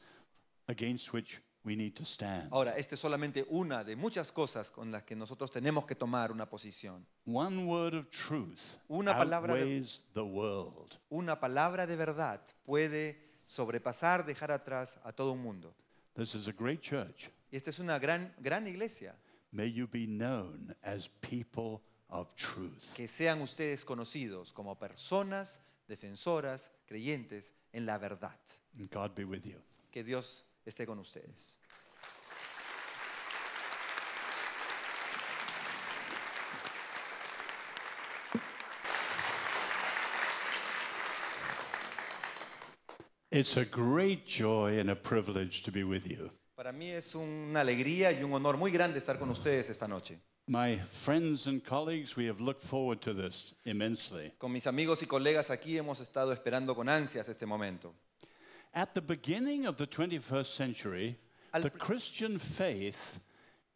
against which we need to stand. Ahora, esta es solamente una de muchas cosas con las que nosotros tenemos que tomar una posición. One word of truth Una palabra de- outweighs the world. Una palabra de verdad puede sobrepasar, dejar atrás a todo un mundo. This is a great church. Y esta es una gran iglesia. May you be known as people of truth. Que sean ustedes conocidos como personas defensoras, creyentes en la verdad. And God be with you. Que Dios esté con ustedes. It's a great joy and a privilege to be with you. Para mí es una alegría y un honor muy grande estar con ustedes esta noche. My friends and colleagues, we have looked forward to this immensely. Con mis amigos y colegas aquí hemos estado esperando con ansias este momento. At the beginning of the 21st century, Al the pr- Christian faith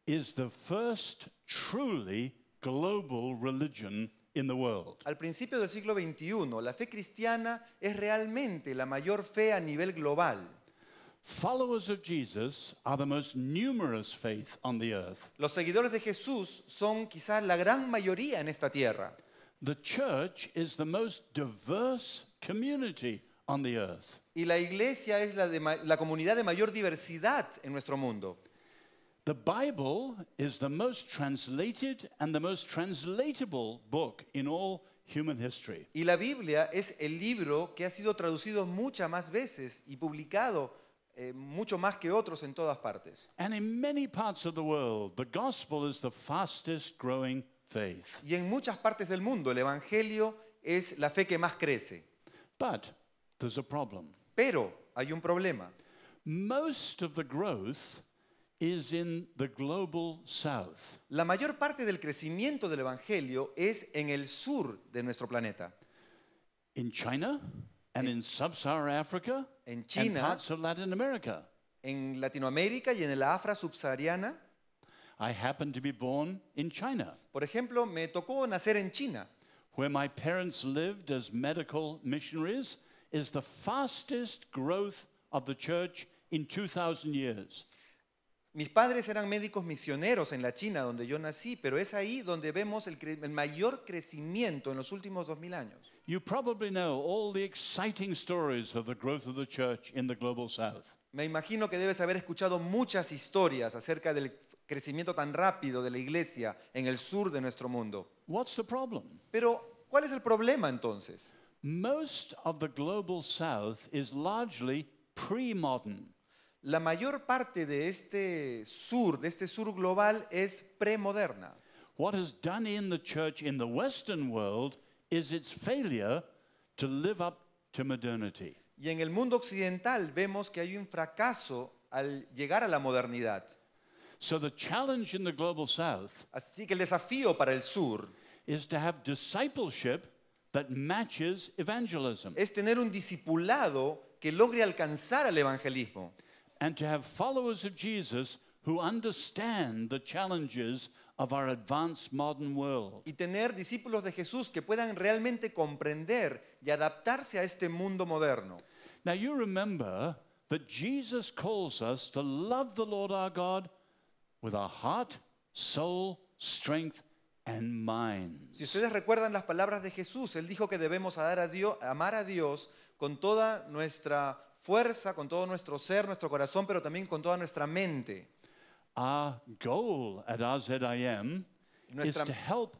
is the first truly global religion in the world. Al principio del siglo XXI, la fe cristiana es realmente la mayor fe a nivel global. Followers of Jesus are the most numerous faith on the earth. Los seguidores de Jesús son quizás la gran mayoría en esta tierra. The church is the most diverse community on the earth. Y la iglesia es la comunidad de mayor diversidad en nuestro mundo. The Bible is the most translated and the most translatable book in all human history. Y la Biblia es el libro que ha sido traducido muchas más veces y publicado mucho más que otros en todas partes. And in many parts of the world, the gospel is the fastest growing faith. Y en muchas partes del mundo el Evangelio es la fe que más crece. But there's a problem. Pero hay un problema. Most of the growth is in the global south. La mayor parte del crecimiento del Evangelio es en el sur de nuestro planeta. In China and in sub-Saharan Africa En and China, parts of Latin America. en Latinoamérica y en el África subsahariana. I happen to be born in China, Por ejemplo, me tocó nacer en China, where my parents lived as medical missionaries, is the fastest growth of the church in 2,000 years. Mis padres eran médicos misioneros en la China, donde yo nací, pero es ahí donde vemos el mayor crecimiento en los últimos 2000 años. You probably know all the exciting stories of the growth of the church in the global south. Me imagino que debes haber escuchado muchas historias acerca del crecimiento tan rápido de la iglesia en el sur de nuestro mundo. What's the problem? Pero, ¿cuál es el problema entonces? Most of the global south is largely pre-modern. La mayor parte de este sur global es premoderna. What has done in the church in the Western world is its failure to live up to modernity. Y en el mundo occidental vemos que hay un fracaso al llegar a la modernidad. So the challenge in the global south Así que el desafío para el sur is to have discipleship that matches evangelism es tener un discipulado que logre alcanzar al evangelismo and to have followers of Jesus who understand the challenges of our advanced modern world. y tener discípulos de Jesús que puedan realmente comprender y adaptarse a este mundo moderno. Now you remember that Jesus calls us to love the Lord our God with our heart, soul, strength, and minds. Si ustedes recuerdan las palabras de Jesús, Él dijo que debemos amar a Dios con toda nuestra fuerza, con todo nuestro ser, nuestro corazón, pero también con toda nuestra mente. Our goal at RZIM is Nuestra- to help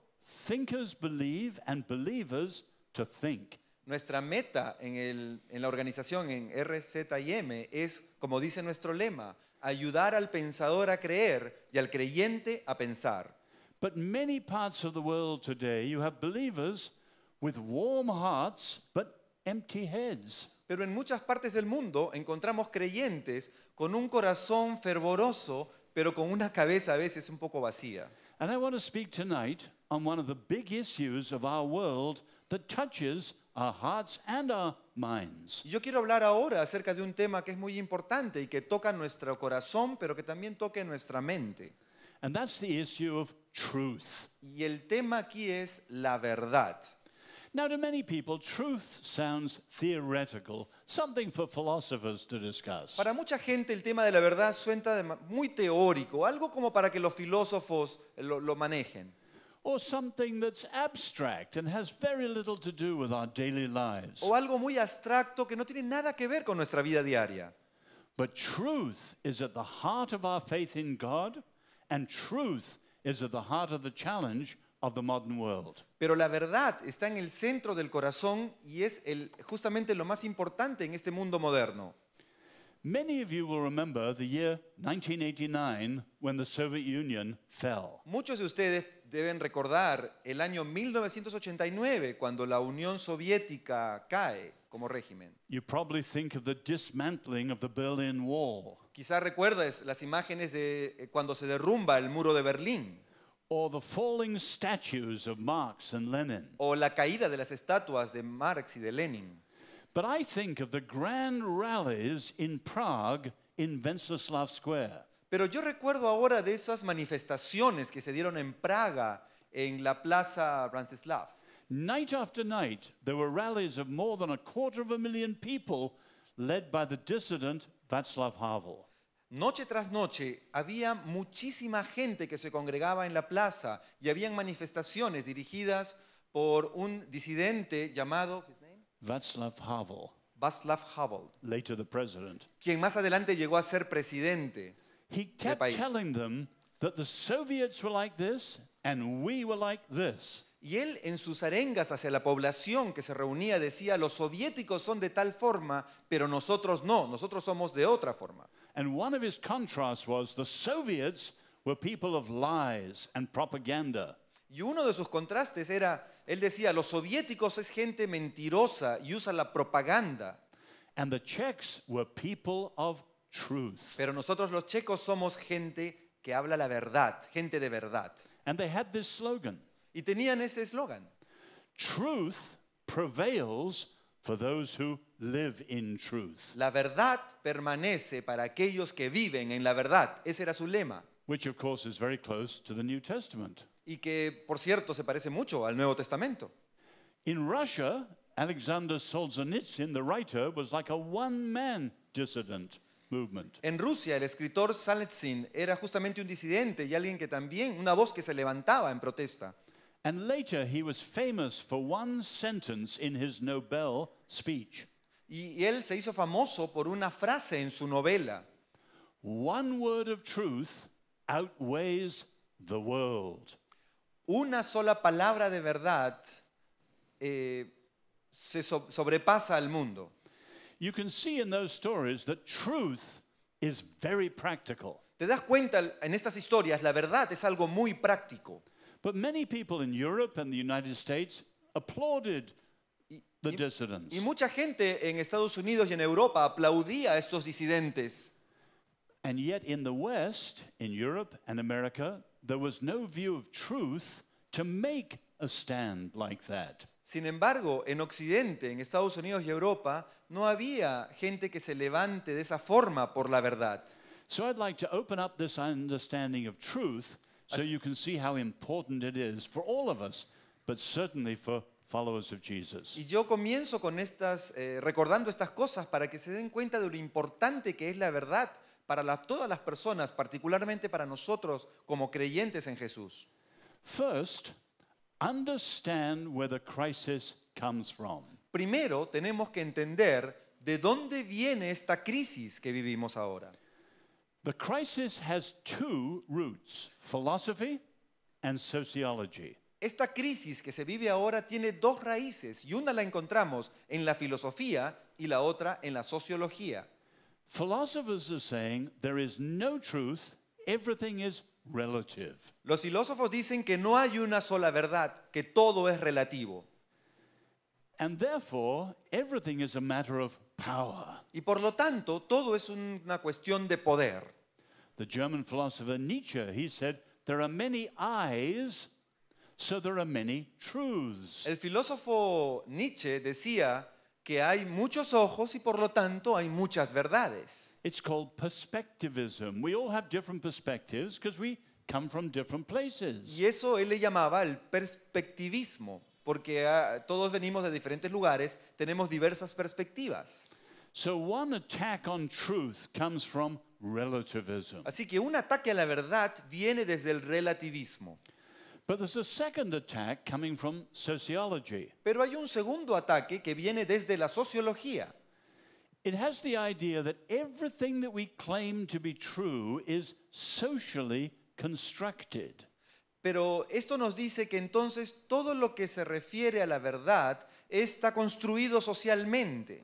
thinkers believe and believers to think. Nuestra meta en la organización, en RZIM, es, como dice nuestro lema, ayudar al pensador a creer y al creyente a pensar. But many parts of the world today, you have believers with warm hearts but empty heads. Pero en muchas partes del mundo encontramos creyentes con un corazón fervoroso, pero con una cabeza a veces un poco vacía. And I want to speak tonight on one of the big issues of our world that touches our hearts and our minds. Y yo quiero hablar ahora acerca de un tema que es muy importante y que toca nuestro corazón, pero que también toca nuestra mente. And that's the issue of truth. Y el tema aquí es la verdad. Now, to many people, truth sounds theoretical, something for philosophers to discuss. Para mucha gente el tema de la verdad suena muy teórico, algo como para que los filósofos lo manejen. Or something that's abstract and has very little to do with our daily lives. O algo muy abstracto que no tiene nada que ver con nuestra vida diaria. But truth is at the heart of our faith in God, and truth is at the heart of the challenge of the modern world. Pero la verdad está en el centro del corazón y es justamente lo más importante en este mundo moderno. Many of you will remember the year 1989 when the Soviet Union fell. Muchos de ustedes deben recordar el año 1989, cuando la Unión Soviética cae como régimen. You probably think of the dismantling of the Berlin Wall, Quizás recuerdas las imágenes de cuando se derrumba el muro de Berlín, or the falling statues of Marx and Lenin. o la caída de las estatuas de Marx y de Lenin. But I think of the grand rallies in Prague in Wenceslav Square. Pero yo recuerdo ahora de esas manifestaciones que se dieron en Praga, en la Plaza Branislav. Night after night, there were rallies of more than 250,000 people led by the dissident Václav Havel. Noche tras noche había muchísima gente que se congregaba en la plaza y habían manifestaciones dirigidas por un disidente llamado Václav Havel, Václav Havel, later the president. quien más adelante llegó a ser presidente. He kept país. telling them that the Soviets were like this and we were like this. Y él en sus arengas hacia la población que se reunía decía, los soviéticos son de tal forma, pero nosotros no, nosotros somos de otra forma. And one of his contrasts was the Soviets were people of lies and propaganda. Y uno de sus contrastes era, él decía, los soviéticos es gente mentirosa y usa la propaganda, And the Czechs were people of truth. pero nosotros los checos somos gente que habla la verdad, gente de verdad. And they had this slogan, Y tenían ese eslogan, truth prevails for those who live in truth, la verdad permanece para aquellos que viven en la verdad. Ese era su lema. which of course is very close to the New Testament. Y que, por cierto, se parece mucho al Nuevo Testamento. In Russia, Alexander Solzhenitsyn, the writer, was like a one-man dissident movement. En Rusia, el escritor Solzhenitsyn era justamente un disidente y alguien que también, una voz que se levantaba en protesta. And later he was famous for one sentence in his Nobel speech. Y él se hizo famoso por una frase en su novela. One word of truth outweighs the world. Una sola palabra de verdad sobrepasa al mundo. You can see in those stories that truth is very practical. Te das cuenta en estas historias, la verdad es algo muy práctico. But many people in Europe and the United States applauded the dissidents. Y mucha gente en Estados Unidos y en Europa aplaudía a estos disidentes. And yet in the West, in Europe and America, there was no view of truth to make a stand like that. Sin embargo, en Occidente, en Estados Unidos y Europa, no había gente que se levante de esa forma por la verdad. So I'd like to open up this understanding of truth So you can see how important it is for all of us, but certainly for followers of Jesus. Y yo comienzo con recordando estas cosas para que se den cuenta de lo importante que es la verdad para todas las personas, particularmente para nosotros como creyentes en Jesús. First, understand where the crisis comes from. Primero, tenemos que entender de dónde viene esta crisis que vivimos ahora. The crisis has two roots, philosophy and sociology. Esta crisis que se vive ahora tiene dos raíces y una la encontramos en la filosofía y la otra en la sociología. Philosophers are saying there is no truth, everything is relative. Los filósofos dicen que no hay una sola verdad, que todo es relativo. And therefore, everything is a matter of power. Y por lo tanto, todo es una cuestión de poder. The German philosopher Nietzsche, he said, there are many eyes, so there are many truths. El filósofo Nietzsche decía que hay muchos ojos y por lo tanto hay muchas verdades. It's called perspectivism. We all have different perspectives because we come from different places. Y eso él le llamaba el perspectivismo, porque todos venimos de diferentes lugares, tenemos diversas perspectivas. So one attack on truth comes from relativism. Así que un ataque a la verdad viene desde el relativismo. But there's a second attack coming from sociology. Pero hay un segundo ataque que viene desde la sociología. It has the idea that everything that we claim to be true is socially constructed. Pero esto nos dice que entonces todo lo que se refiere a la verdad está construido socialmente.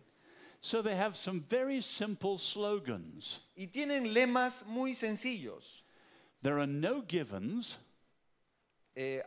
So they have some very simple slogans. Y tienen lemas muy sencillos. There are no givens,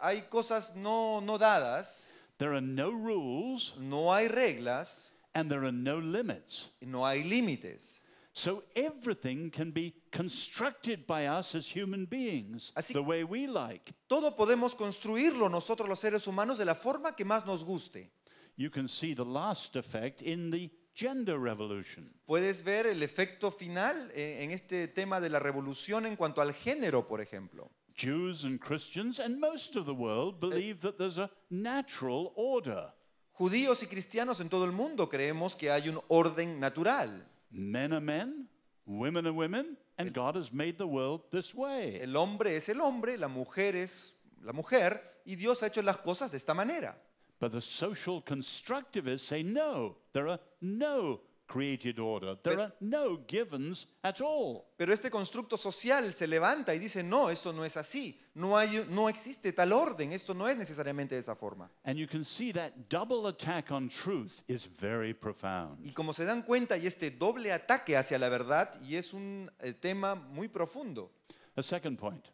Hay cosas no dadas, there are no rules, no hay reglas, and there are no limits. no hay límites. So everything can be constructed by us as human beings Así- the way we like. Todo podemos construirlo nosotros los seres humanos de la forma que más nos guste. You can see the last effect in the gender revolution. Puedes ver el efecto final en este tema de la revolución en cuanto al género, por ejemplo. Jews and Christians and most of the world believe that there's a natural order. Judíos y cristianos en todo el mundo creemos que hay un orden natural. Men are men, women are women, and God has made the world this way. El hombre es el hombre, la mujer es la mujer, y Dios ha hecho las cosas de esta manera. But the social constructivists say no, there are no created order. There are no givens at all. Pero este constructo social se levanta y dice, no, esto no es así, no existe tal orden, esto no es necesariamente de esa forma. And you can see that double attack on truth is very profound. Y como se dan cuenta, hay este doble ataque hacia la verdad y es un tema muy profundo. A second point.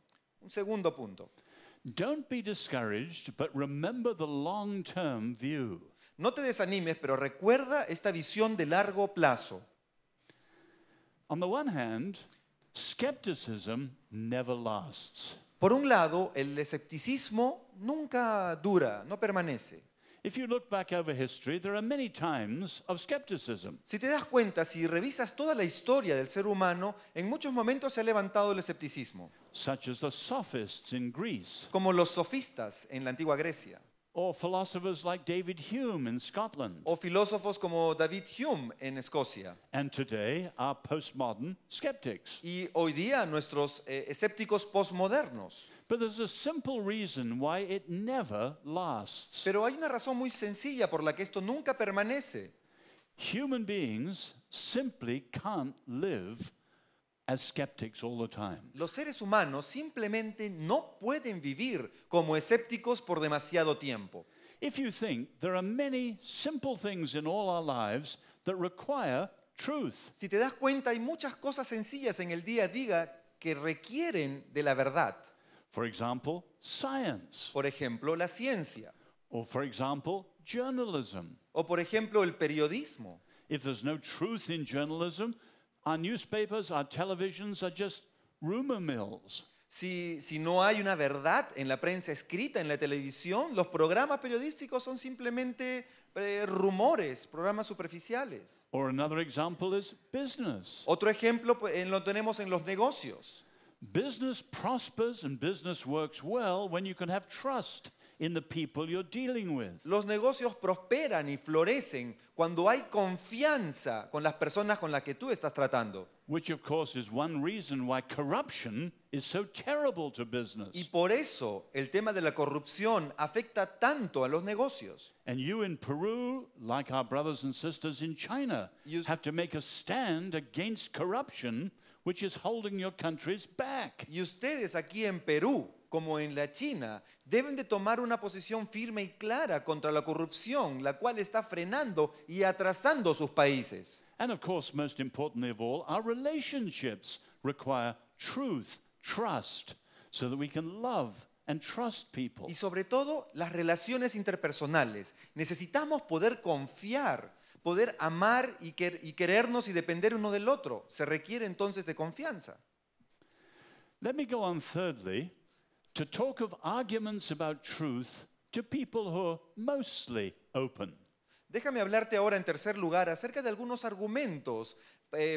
Un segundo punto. Don't be discouraged, but remember the long-term view. No te desanimes, pero recuerda esta visión de largo plazo. On the one hand, skepticism never lasts. Por un lado, el escepticismo nunca dura, no permanece. If you look back over history, there are many times of skepticism. Si te das cuenta, si revisas toda la historia del ser humano, en muchos momentos se ha levantado el escepticismo, Such as the sophists in Greece, como los sofistas en la antigua Grecia, or philosophers like David Hume in Scotland, o filósofos como David Hume en Escocia. and today our postmodern skeptics. Y hoy día nuestros escépticos posmodernos. But there's a simple reason why it never lasts. Pero hay una razón muy sencilla por la que esto nunca permanece. Human beings simply can't live as skeptics all the time. Los seres humanos simplemente no pueden vivir como escépticos por demasiado tiempo. If you think there are many simple things in all our lives that require truth. Si te das cuenta, hay muchas cosas sencillas en el día a día que requieren de la verdad. For example, science, Por ejemplo, la ciencia. or for example, journalism. O por ejemplo, el periodismo. If there's no truth in journalism, our newspapers, our televisions are just rumor mills. Si no hay una verdad en la prensa escrita, en la televisión, los programas periodísticos son simplemente rumores, programas superficiales. Or another example is business. Otro ejemplo lo tenemos en los negocios. Business prospers and business works well when you can have trust in the people you're dealing with. Los negocios prosperan y florecen cuando hay confianza con las personas con las que tú estás tratando. Which, of course, is one reason why corruption is so terrible to business. Y por eso el tema de la corrupción afecta tanto a los negocios. And you in Peru, like our brothers and sisters in China, You- have to make a stand against corruption, which is holding your countries back. Y ustedes aquí en Perú, como en la China, deben de tomar una posición firme y clara contra la corrupción, la cual está frenando y atrasando sus países. And of course, most importantly of all, our relationships require truth, trust, so that we can love and trust people. Y sobre todo, las relaciones interpersonales. Necesitamos poder confiar, poder amar y querernos y depender uno del otro. Se requiere entonces de confianza. Let me go on thirdly to talk of arguments about truth to people who are mostly open. Déjame hablarte ahora en tercer lugar acerca de algunos argumentos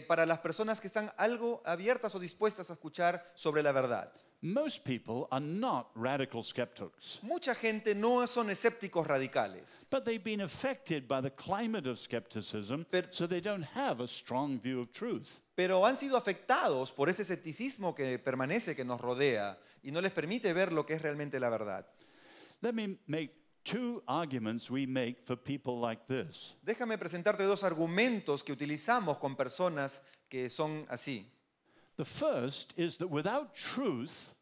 para las personas que están algo abiertas o dispuestas a escuchar sobre la verdad. Most people are not radical skeptics, Mucha gente no son escépticos radicales, but they've been affected by the climate of skepticism, so they don't have a strong view of truth. pero han sido afectados por ese escepticismo que permanece, que nos rodea y no les permite ver lo que es realmente la verdad. Let me make two arguments we make for people like this. Déjame presentarte dos argumentos que utilizamos con personas que son así. The first is that without truth,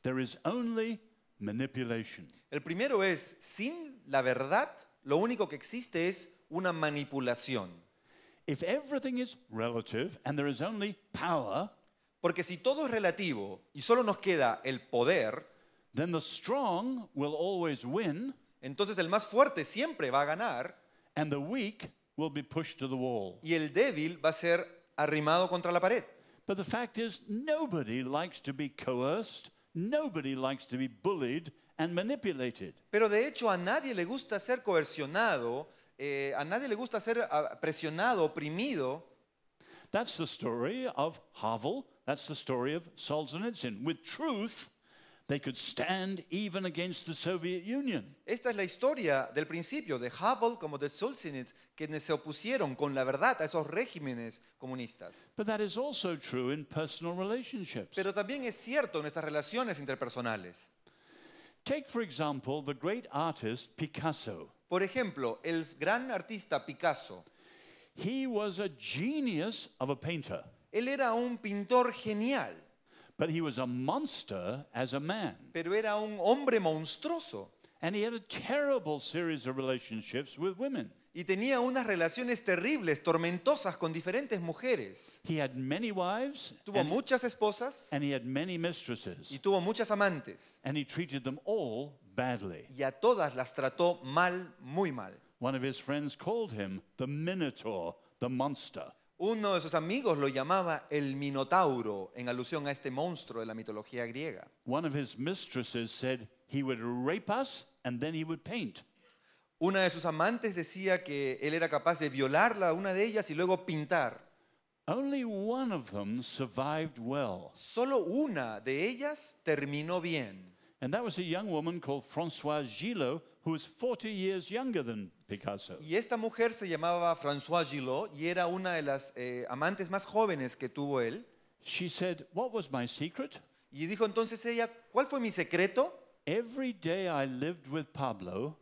there is only manipulation. El primero es, sin la verdad, lo único que existe es una manipulación. If everything is relative and there is only power, Porque si todo es relativo y solo nos queda el poder, then the strong will always win entonces el más fuerte siempre va a ganar and the weak will be pushed to the wall. y el débil va a ser arrimado contra la pared. But the fact is, nobody likes to be coerced, nobody likes to be bullied and manipulated. Pero de hecho a nadie le gusta ser coercionado, a nadie le gusta ser presionado, oprimido. That's the story of Havel, that's the story of Solzhenitsyn. With truth, they could stand even against the Soviet Union. Esta es la historia del principio de Havel como de Solzhenitsyn, quienes se opusieron con la verdad a esos regímenes comunistas. But that is also true in personal relationships. Pero también es cierto en nuestras relaciones interpersonales. Take, for example, the great artist Picasso. Por ejemplo, el gran artista Picasso, He was a genius of a painter, él era un pintor genial, but he was a monster as a man. pero era un hombre monstruoso And he had a terrible series of relationships with women. y tenía unas relaciones terribles, tormentosas con diferentes mujeres. He had many wives, Tuvo muchas esposas and he had many mistresses, y tuvo muchas amantes and he treated them all badly. y a todas las trató mal, muy mal. One of his friends called him the Minotaur, the monster. Uno de sus amigos lo llamaba el Minotauro en alusión a este monstruo de la mitología griega. One of his mistresses said he would rape us and then he would paint. Una de sus amantes decía que él era capaz de violarla, una de ellas, y luego pintar. Only one of them survived well, Solo una de ellas terminó bien. and that was a young woman called Françoise Gillot, who was 40 years younger than Picasso. Y esta mujer se llamaba Françoise Gillot y era una de las amantes más jóvenes que tuvo él. She said, "What was my secret? Y dijo entonces ella, ¿cuál fue mi secreto? Every day I lived with Pablo,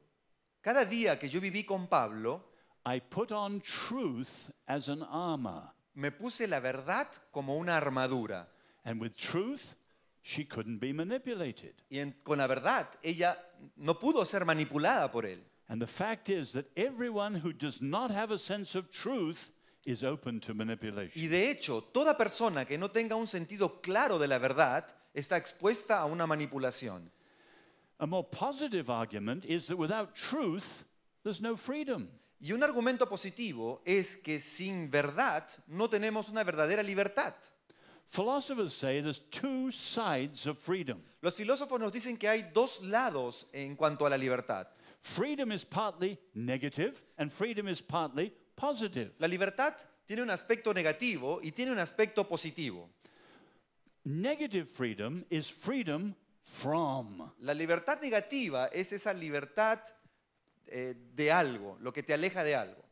Cada día que yo viví con Pablo, I put on truth as an armor. me puse la verdad como una armadura. And with truth, she couldn't be manipulated. Y con la verdad, ella no pudo ser manipulada por él. And the fact is that everyone who does not have a sense of truth is open to manipulation. Y de hecho, toda persona que no tenga un sentido claro de la verdad está expuesta a una manipulación. A more positive argument is that without truth, there's no freedom. Y un argumento positivo es que sin verdad no tenemos una verdadera libertad. Philosophers say there's two sides of freedom. Los filósofos nos dicen que hay dos lados en cuanto a la libertad. Freedom is partly negative and freedom is partly positive. La libertad tiene un aspecto negativo y tiene un aspecto positivo. Negative freedom is freedom from. La libertad negativa es esa libertad de algo, lo que te aleja de algo.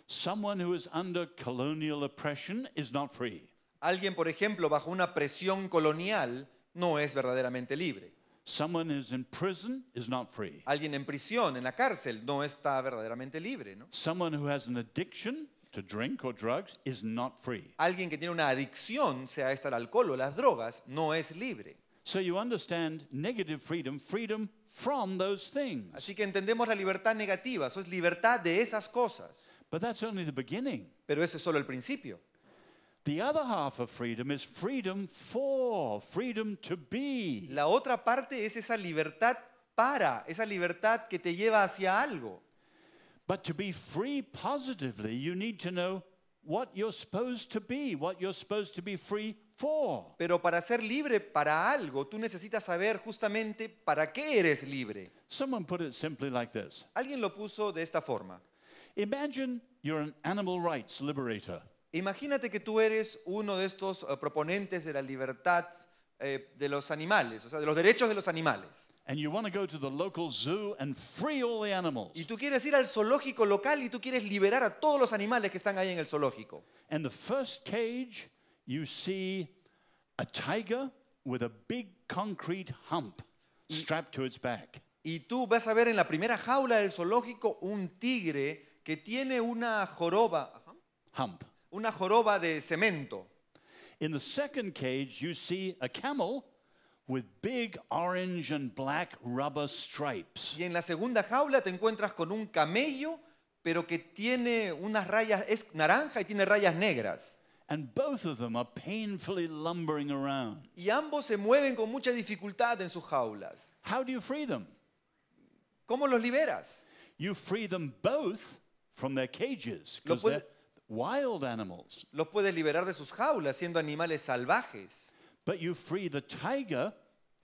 Someone who is under colonial oppression is not free. Alguien, por ejemplo, bajo una presión colonial no es verdaderamente libre. Someone who's in prison is not free. Alguien en prisión, en la cárcel, no está verdaderamente libre, ¿no? Someone who has an addiction to drink or drugs is not free. Alguien que tiene una adicción, sea esta el alcohol o las drogas, no es libre. So you understand negative freedom, freedom from those things. Así que entendemos la libertad negativa, eso es libertad de esas cosas. But that's only the beginning. Pero ese es solo el principio. The other half of freedom is freedom for, freedom to be. La otra parte es esa libertad esa libertad que te lleva hacia algo. But to be free positively, you need to know what you're supposed to be, what you're supposed to be free for. Pero para ser libre para algo, tú necesitas saber justamente para qué eres libre. Someone put it simply like this. Alguien lo puso de esta forma. Imagine you're an animal rights liberator. Imagínate que tú eres uno de estos proponentes de la libertad de los animales, o sea, de los derechos de los animales. And you want to go to the local zoo and free all the animals. Y tú quieres ir al zoológico local y tú quieres liberar a todos los animales que están ahí en el zoológico. And the first cage, you see a tiger with a big concrete hump strapped to its back. Y tú vas a ver en la primera jaula del zoológico un tigre que tiene una joroba de cemento. In the second cage, you see a camel with big orange and black rubber stripes. Y en la segunda jaula te encuentras con un camello, pero que tiene unas rayas, es naranja y tiene rayas negras. And both of them are painfully lumbering around. Y ambos se mueven con mucha dificultad en sus jaulas. How do you free them? ¿Cómo los liberas? You free them both from their cages Lo because puede- they're wild animals. Los puedes liberar de sus jaulas siendo animales salvajes. But you free the tiger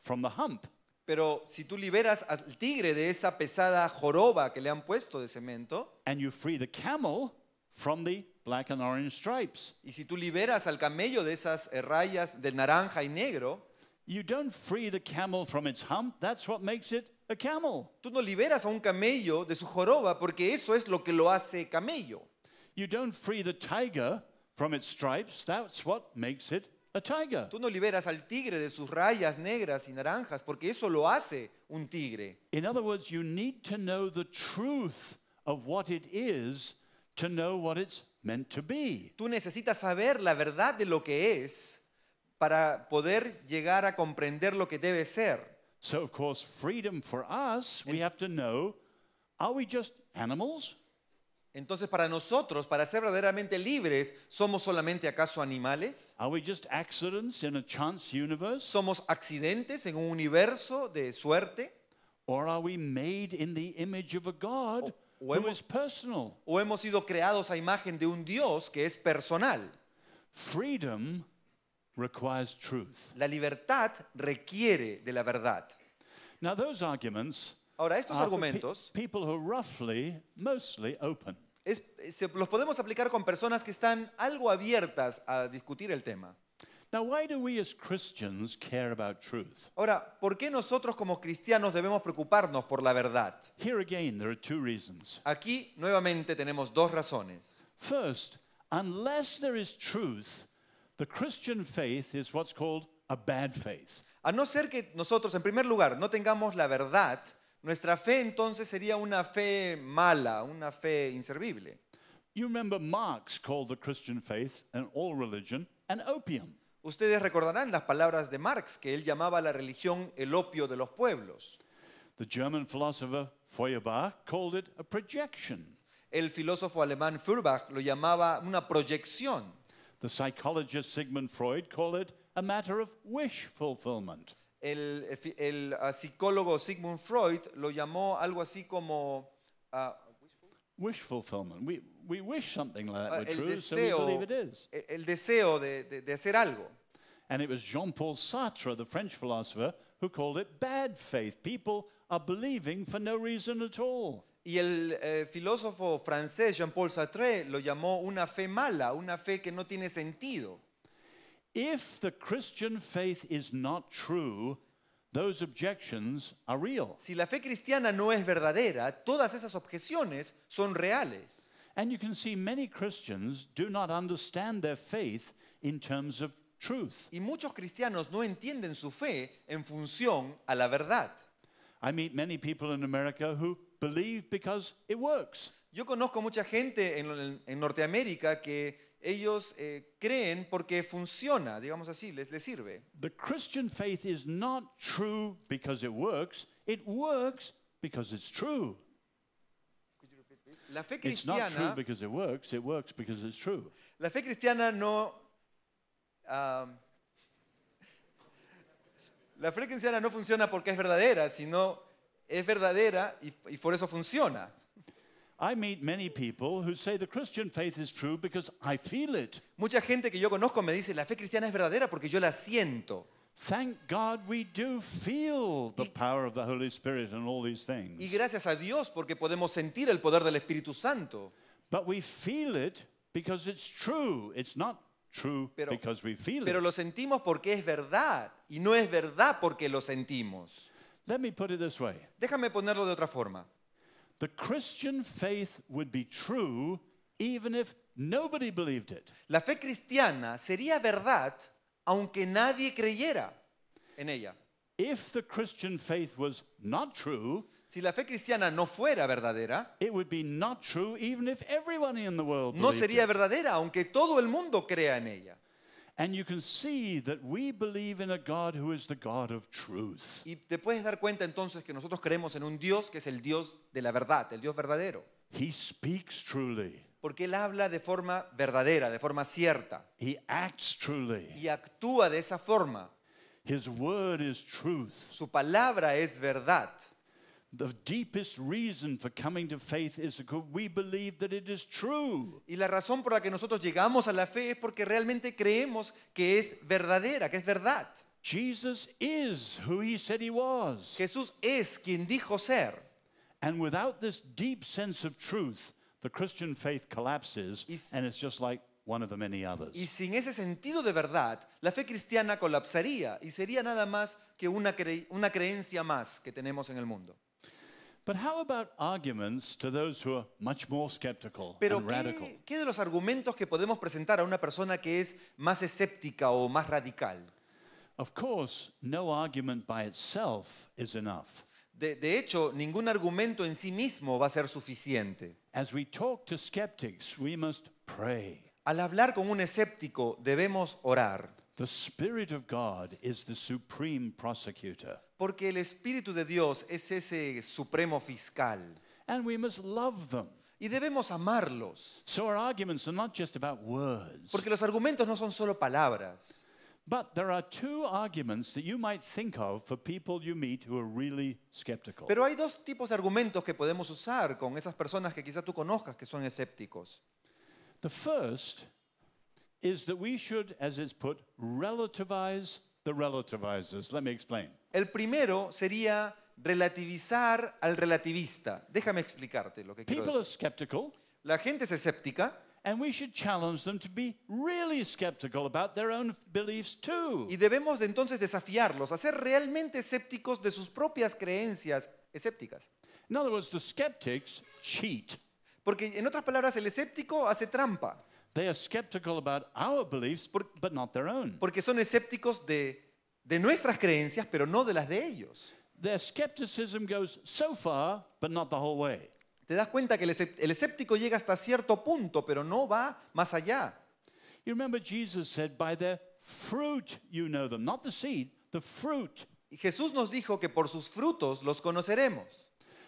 from the hump. Pero si tú liberas al tigre de esa pesada joroba que le han puesto de cemento, And you free the camel from the black and orange stripes. y si tú liberas al camello de esas rayas de naranja y negro, You don't free the camel from its hump. That's what makes it a camel. tú no liberas a un camello de su joroba porque eso es lo que lo hace camello. You don't free the tiger from its stripes. That's what makes it a tiger. Tú no liberas al tigre de sus rayas negras y naranjas porque eso lo hace un tigre. In other words, you need to know the truth of what it is to know what it's meant to be. Tú necesitas saber la verdad de lo que es para poder llegar a comprender lo que debe ser. So, of course, freedom for us, we have to know, are we just animals? Entonces, para nosotros, para ser verdaderamente libres, ¿somos solamente acaso animales? Are we just accidents in a chance universe? ¿Somos accidentes en un universo de suerte? Or are we made in the image of a God O who hemos- is personal? ¿O hemos sido creados a imagen de un Dios que es personal? Freedom requires truth. La libertad requiere de la verdad. Now, those arguments Ahora, estos are for argumentos people who are roughly, mostly open. los podemos aplicar con personas que están algo abiertas a discutir el tema. Now, why do we as Christians care about truth? Ahora, ¿por qué nosotros como cristianos debemos preocuparnos por la verdad? Here again, there are two reasons. Aquí nuevamente tenemos dos razones. First, unless there is truth, the Christian faith is what's called a bad faith. A no ser que nosotros, en primer lugar, no tengamos la verdad, nuestra fe entonces sería una fe mala, una fe inservible. You remember Marx called the Christian faith and all religion an opium. Ustedes recordarán las palabras de Marx, que él llamaba a la religión el opio de los pueblos. The German philosopher Feuerbach called it a projection. El filósofo alemán Feuerbach lo llamaba una proyección. The psychologist Sigmund Freud called it a matter of wish fulfillment. El psicólogo Sigmund Freud lo llamó algo así como Wish fulfillment. We wish something like that were el true, so we believe it is. deseo de hacer algo. And it was Jean-Paul Sartre, the French philosopher, who called it bad faith. People are believing for no reason at all. Y el filósofo francés Jean-Paul Sartre lo llamó una fe mala, una fe que no tiene sentido. if the Christian faith is not true, those objections are real. Si la fe cristiana no es verdadera, todas esas objeciones son reales. And you can see many Christians do not understand their faith in terms of truth. Y muchos cristianos no entienden su fe en función a la verdad. I meet many people in America who believe because it works. Yo conozco mucha gente en Norteamérica que ellos creen porque funciona, digamos así, les sirve. The Christian faith is not true because it works works because it's true. La fe It's not true cristiana, because it works because it's true. la fe cristiana no, la fe cristiana no funciona porque es verdadera, sino es verdadera y por eso funciona. I meet many people who say the Christian faith is true because I feel it. Mucha gente que yo conozco me dice, la fe cristiana es verdadera porque yo la siento. Thank God we do feel the power of the Holy Spirit and all these things. Y gracias a Dios porque podemos sentir el poder del Espíritu Santo. But we feel it because it's true. It's not true because we feel Pero it. lo sentimos porque es verdad y no es verdad porque lo sentimos. Let me put it this way. Déjame ponerlo de otra forma. The Christian faith would be true even if nobody believed it. La fe cristiana sería verdad aunque nadie creyera en ella. If the Christian faith was not true, Si la fe cristiana no fuera verdadera, it would be not true even if everyone in the world no believed sería it. verdadera aunque todo el mundo crea en ella. And you can see that we believe in a God who is the God of truth. Y te puedes dar cuenta entonces que nosotros creemos en un Dios que es el Dios de la verdad, el Dios verdadero. He speaks truly. Porque Él habla de forma verdadera, de forma cierta. He acts truly. Y actúa de esa forma. His word is truth. Su palabra es verdad. The deepest reason for coming to faith is because we believe that it is true. Y la razón por la que nosotros llegamos a la fe es porque realmente creemos que es verdadera, que es verdad. Jesus is who he said he was. Jesús es quien dijo ser. And without this deep sense of truth, the Christian faith collapses and it's just like one of the many others. Y sin ese sentido de verdad, la fe cristiana colapsaría y sería nada más que una creencia más que tenemos en el mundo. But how about arguments to those who are much more skeptical Pero and radical? ¿qué de los argumentos que podemos presentar a una persona que es más escéptica o más radical? Of course, no argument by itself is enough. De hecho, ningún argumento en sí mismo va a ser suficiente. As we talk to skeptics, we must pray. Al hablar con un escéptico debemos orar, The Spirit of God is the supreme prosecutor. porque el Espíritu de Dios es ese supremo fiscal And we must love them. y debemos amarlos, So our arguments are not just about words. porque los argumentos no son solo palabras. But there are two arguments that you might think of for people you meet who are really skeptical. Pero hay dos tipos de argumentos que podemos usar con esas personas que quizás tú conozcas que son escépticos. The first is that we should, as it's put, relativize the relativizers. Let me explain. El primero sería relativizar al relativista. Déjame explicarte lo que quiero People are decir. skeptical, La gente es escéptica and we should challenge them to be really skeptical about their own beliefs too. y debemos de entonces desafiarlos a ser realmente escépticos de sus propias creencias escépticas. In other words, the skeptics cheat. Porque en otras palabras, el escéptico hace trampa, They are skeptical about our beliefs, but not their own. porque son escépticos de nuestras creencias, pero no de las de ellos. Their skepticism goes so far, but not the whole way. Te das cuenta que el escéptico llega hasta cierto punto, pero no va más allá. You remember Jesus said, by their fruit you know them, not the seed, the fruit. Y Jesús nos dijo que por sus frutos los conoceremos.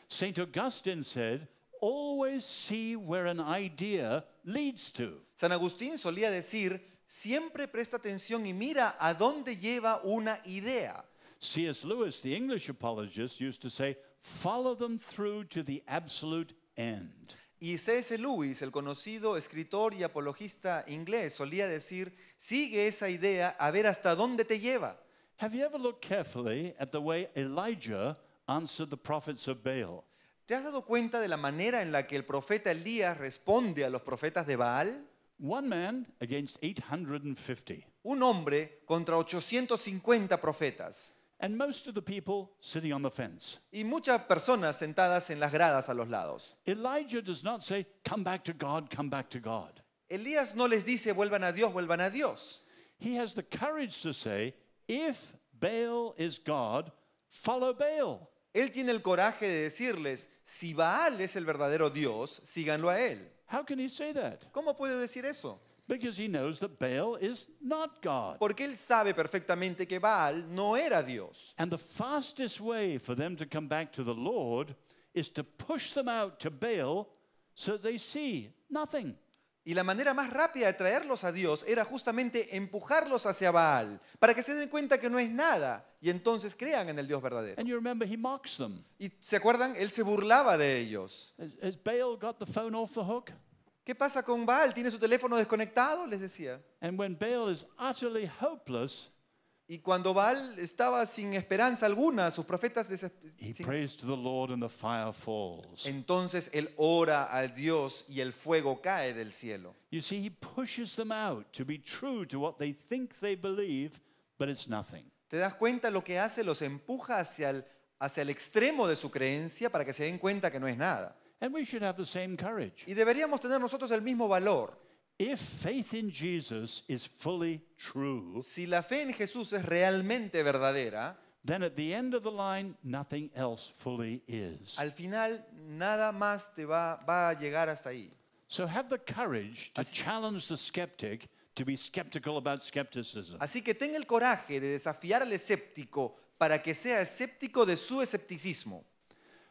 St. Augustine said, always see where an idea leads to. San Agustín solía decir, siempre presta atención y mira a dónde lleva una idea. C.S. Lewis, the English apologist, used to say, follow them through to the absolute end. Y C.S. Lewis, el conocido escritor y apologista inglés, solía decir, sigue esa idea a ver hasta dónde te lleva. Have you ever looked carefully at the way Elijah answered the prophets of Baal? ¿Te has dado cuenta de la manera en la que el profeta Elías responde a los profetas de Baal? One man against 850. un hombre contra 850 profetas. And most of the people sitting on the fence. Y muchas personas sentadas en las gradas a los lados. Elijah does not say, come back to God, come back to God. Elías no les dice, vuelvan a Dios, vuelvan a Dios. He has the courage to say, if Baal is God, follow Baal. Él tiene el coraje de decirles, si Baal es el verdadero Dios, síganlo a él. How can he say that? ¿Cómo puede decir eso? Because he knows that Baal is not God. Porque él sabe perfectamente que Baal no era Dios. And the fastest way for them to come back to the Lord is to push them out to Baal so they see nothing. Y la manera más rápida de traerlos a Dios era justamente empujarlos hacia Baal, para que se den cuenta que no es nada y entonces crean en el Dios verdadero. And you remember he mocks them. ¿Y se acuerdan? Él se burlaba de ellos. Has Baal got the phone off the hook? ¿Qué pasa con Baal? ¿Tiene su teléfono desconectado? Les decía. And when Baal is utterly hopeless, Y cuando Baal estaba sin esperanza alguna, sus profetas he prays to the Lord and the fire falls. entonces él ora al Dios y el fuego cae del cielo. You see, he pushes them out to be true to what they think they believe, but it's nothing. ¿Te das cuenta lo que hace? Los empuja hacia el extremo de su creencia para que se den cuenta que no es nada. And we should have the same courage. Y deberíamos tener nosotros el mismo valor. If faith in Jesus is fully true, Si la fe en Jesús es realmente verdadera, then at the end of the line, nothing else fully is. al final nada más te va a llegar hasta ahí. So have the courage to challenge the skeptic to be skeptical about skepticism. Así que ten el coraje de desafiar al escéptico para que sea escéptico de su escepticismo.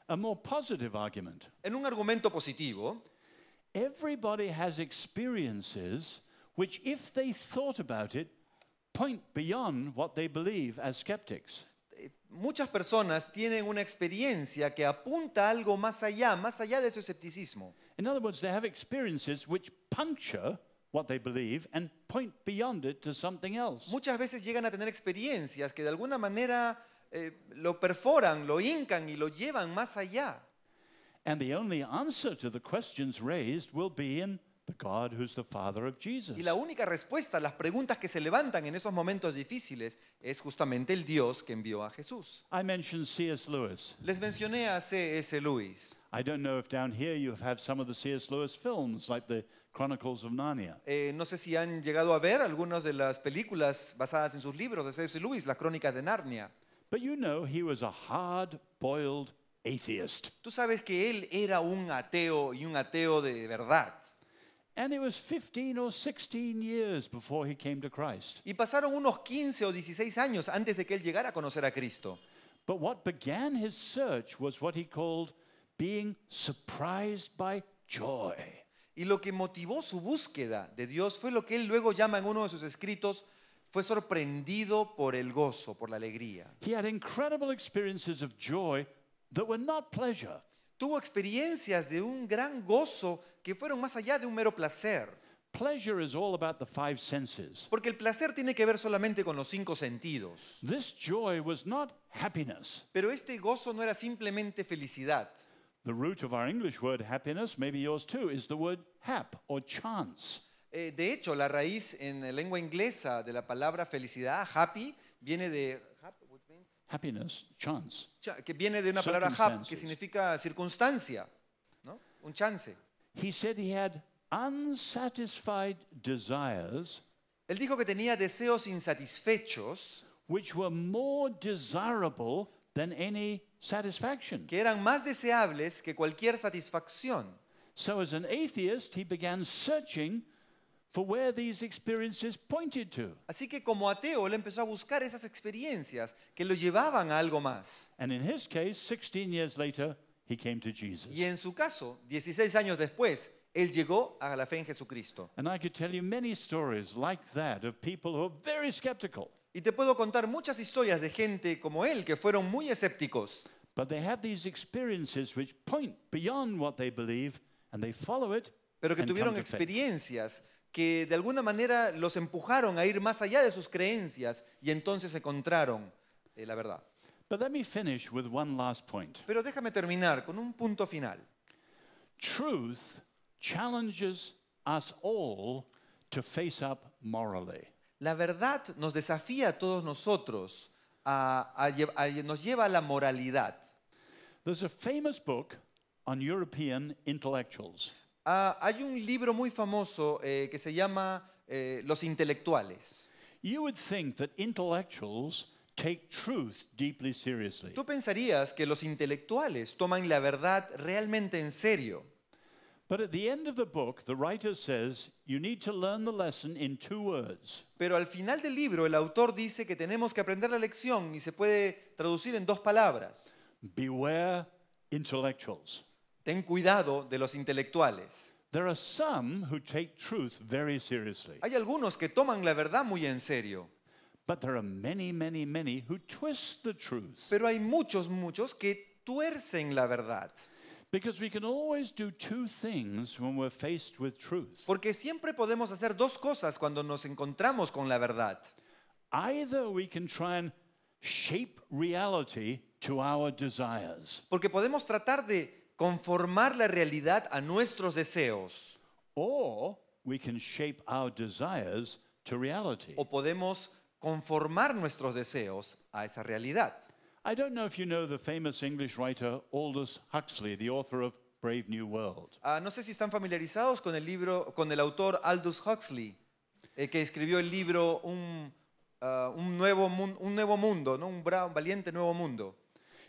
A more positive argument. En un argumento positivo, Everybody has experiences which, if they thought about it, point beyond what they believe as skeptics. muchas personas tienen una experiencia que apunta a algo más allá de su escepticismo. In other words, they have experiences which puncture what they believe and point beyond it to something else. Muchas veces llegan a tener experiencias que de alguna manera lo perforan, lo hincan y lo llevan más allá. And the only answer to the questions raised will be in the God who's the Father of Jesus. Y la única respuesta a las preguntas que se levantan en esos momentos difíciles es justamente el Dios que envió a Jesús. I mentioned C.S. Lewis. Les mencioné a C.S. Lewis. I don't know if down here you have had some of the C.S. Lewis films, like the Chronicles of Narnia. No sé si han llegado a ver algunas de las películas basadas en sus libros de C.S. Lewis, las Crónicas de Narnia. But you know he was a hard-boiled atheist. Tú sabes que él era un ateo y un ateo de verdad. And it was 15 or 16 years before he came to Christ. Y pasaron unos 15 o 16 años antes de que él llegara a conocer a Cristo. But what began his search was what he called being surprised by joy. Y lo que motivó su búsqueda de Dios fue lo que él luego llama en uno de sus escritos, fue sorprendido por el gozo, por la alegría. He had incredible experiences of joy that were not pleasure. Tuvo experiencias de un gran gozo que fueron más allá de un mero placer. Pleasure is all about the five senses. Porque el placer tiene que ver solamente con los 5 sentidos. This joy was not happiness. Pero este gozo no era simplemente felicidad. The root of our English word happiness, maybe yours too, is the word hap or chance. De hecho, la raíz en la lengua inglesa de la palabra felicidad, happy, viene de Happiness, chance. que viene de una palabra hap, que Circumstances. significa circunstancia, ¿no? Un chance. He said he had unsatisfied desires Él dijo que tenía deseos insatisfechos which were more desirable than any satisfaction. que eran más deseables que cualquier satisfacción. So as an atheist, he began searching for where these experiences pointed to. Así que como ateo, él empezó a buscar esas experiencias que lo llevaban a algo más. And in his case, 16 years later, he came to Jesus. Y en su caso, 16 años después, él llegó a la fe en Jesucristo. And I could tell you many stories like that of people who are very skeptical, Y te puedo contar muchas historias de gente como él que fueron muy escépticos, but they had these experiences which point beyond what they believe, and they follow it pero que and come tuvieron to faith. experiencias que de alguna manera los empujaron a ir más allá de sus creencias y entonces encontraron la verdad. But let me finish with one last point. Pero déjame terminar con un punto final. Truth challenges us all to face up morally. La verdad nos desafía a todos nosotros, nos lleva a la moralidad. There's a famous book on European intellectuals. Hay un libro muy famoso que se llama Los intelectuales. You would think that intellectuals take truth deeply seriously. Tú pensarías que los intelectuales toman la verdad realmente en serio. But at the end of the book, the writer says you need to learn the lesson in 2 words. Pero al final del libro el autor dice que tenemos que aprender la lección y se puede traducir en 2 palabras. Beware intellectuals. Ten cuidado de los intelectuales. There are some who take truth very seriously, Hay algunos que toman la verdad muy en serio, but there are many, many, many who twist the truth. pero hay muchos que tuercen la verdad. Because we can always do 2 things when we're faced with truth. Porque siempre podemos hacer 2 cosas cuando nos encontramos con la verdad. Either we can try and shape reality to our desires, Porque podemos tratar de conformar la realidad a nuestros deseos. or we can shape our desires to reality. O podemos conformar nuestros deseos a esa realidad. I don't know if you know the famous English writer Aldous Huxley, the author of Brave New World. No sé si están familiarizados con el libro, con el autor Aldous Huxley, que escribió el libro Un nuevo mundo, ¿no? Valiente nuevo mundo.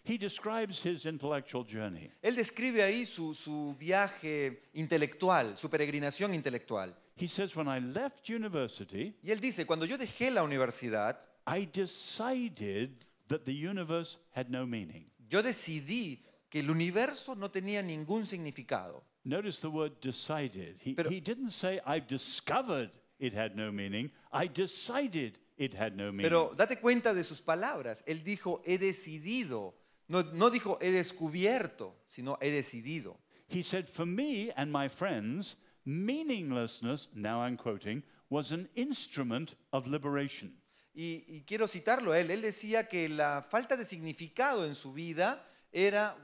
He describes his intellectual journey. Él describe ahí su viaje intelectual, su peregrinación intelectual. He says, when I left university, Y él dice, cuando yo dejé la universidad, I decided that the universe had no meaning. yo decidí que el universo no tenía ningún significado. Notice the word decided. Pero- He didn't say, I've discovered it had no meaning. I decided it had no meaning. Pero date cuenta de sus palabras. Él dijo, he decidido. No dijo, he descubierto, sino he decidido. He said, for me and my friends, meaninglessness, now I'm quoting, was an instrument of liberation. Y quiero citarlo a él. Él decía que la falta de significado en su vida era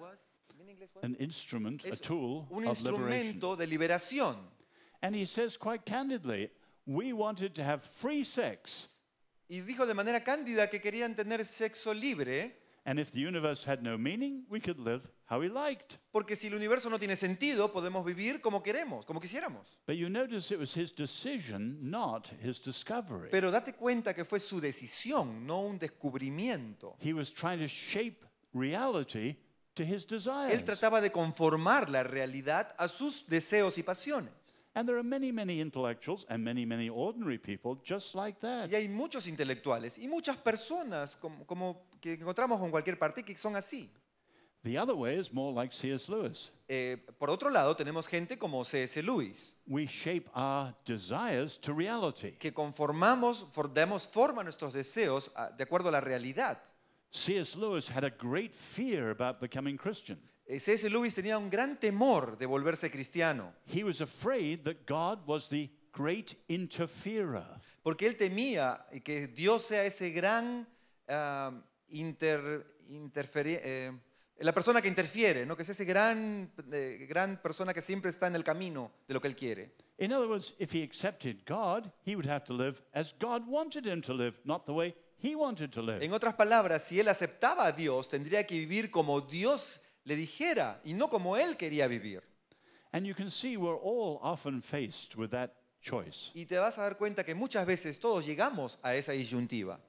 An instrument, a es tool un of liberation. instrumento de liberación. And he says quite candidly, we wanted to have free sex. Y dijo de manera cándida que querían tener sexo libre, And if the universe had no meaning, we could live how we liked. porque si el universo no tiene sentido, podemos vivir como queremos, como quisiéramos. But you notice it was his decision, not his discovery. Pero date cuenta que fue su decisión, no un descubrimiento. He was trying to shape reality to his desires. Él trataba de conformar la realidad a sus deseos y pasiones. And there are many, many intellectuals and many, many ordinary people just like that. Y hay muchos intelectuales y muchas personas como que encontramos en cualquier parte que son así. The other way is more like C.S. Lewis. Por otro lado, tenemos gente como C.S. Lewis, We shape our desires to reality. que damos forma a nuestros deseos de acuerdo a la realidad. C.S. Lewis had a great fear about becoming Christian. C.S. Lewis tenía un gran temor de volverse cristiano, He was afraid that God was the great interferer. porque él temía que Dios sea ese gran la persona que interfiere, ¿no? Que es ese gran persona que siempre está en el camino de lo que él quiere. In other words, if he accepted God, he would have to live as God wanted him to live, not the way he wanted to live. En otras palabras, si él aceptaba a Dios, tendría que vivir como Dios le dijera y no como él quería vivir. And you can see we're all often faced with that choice. Y te vas a dar cuenta que muchas veces todos llegamos a esa disyuntiva.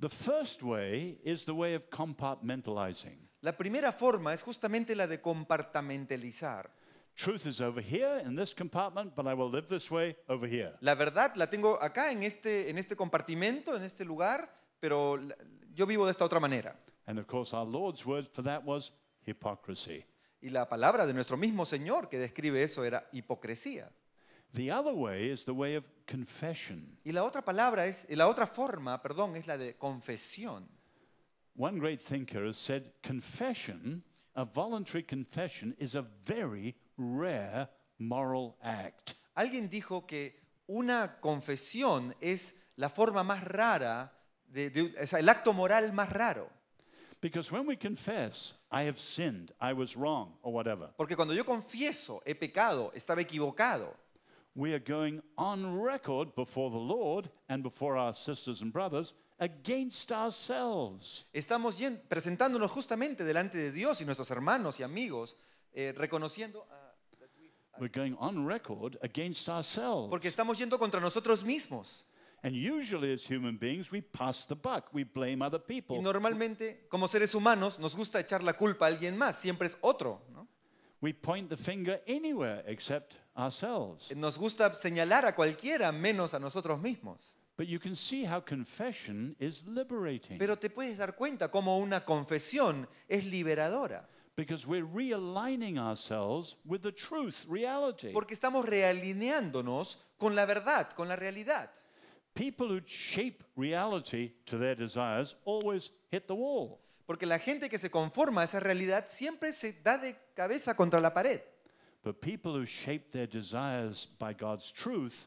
The first way is the way of compartmentalizing. La primera forma es justamente la de compartimentalizar. Truth is over here in this compartment, but I will live this way over here. La verdad la tengo acá en este compartimento, en este lugar, pero yo vivo de esta otra manera. And of course, our Lord's word for that was hypocrisy. Y la palabra de nuestro mismo Señor que describe eso era hipocresía. The other way is the way of confession. Y la otra forma, es la de confesión. One great thinker has said confession, a voluntary confession, is a very rare moral act. Alguien dijo que una confesión es la forma más rara, el acto moral más raro. Because when we confess, I have sinned, I was wrong, or whatever, Porque cuando yo confieso, he pecado, estaba equivocado, we are going on record before the Lord and before our sisters and brothers against ourselves. Estamos presentándonos justamente delante de Dios y nuestros hermanos y amigos, reconociendo, We're going on record against ourselves. porque estamos yendo contra nosotros mismos. And usually as human beings, we pass the buck. We blame other Y people. normalmente, como seres humanos, nos gusta echar la culpa a alguien más, siempre es otro, ¿no? We point the finger anywhere except ourselves. Nos gusta señalar a cualquiera menos a nosotros mismos. But you can see how confession is liberating. Pero te puedes dar cuenta cómo una confesión es liberadora, Because we're realigning ourselves with the truth, reality. porque estamos realineándonos con la verdad, con la realidad. People who shape reality to their desires always hit the wall. Porque la gente que se conforma a esa realidad siempre se da de cabeza contra la pared. But people who shape their desires by God's truth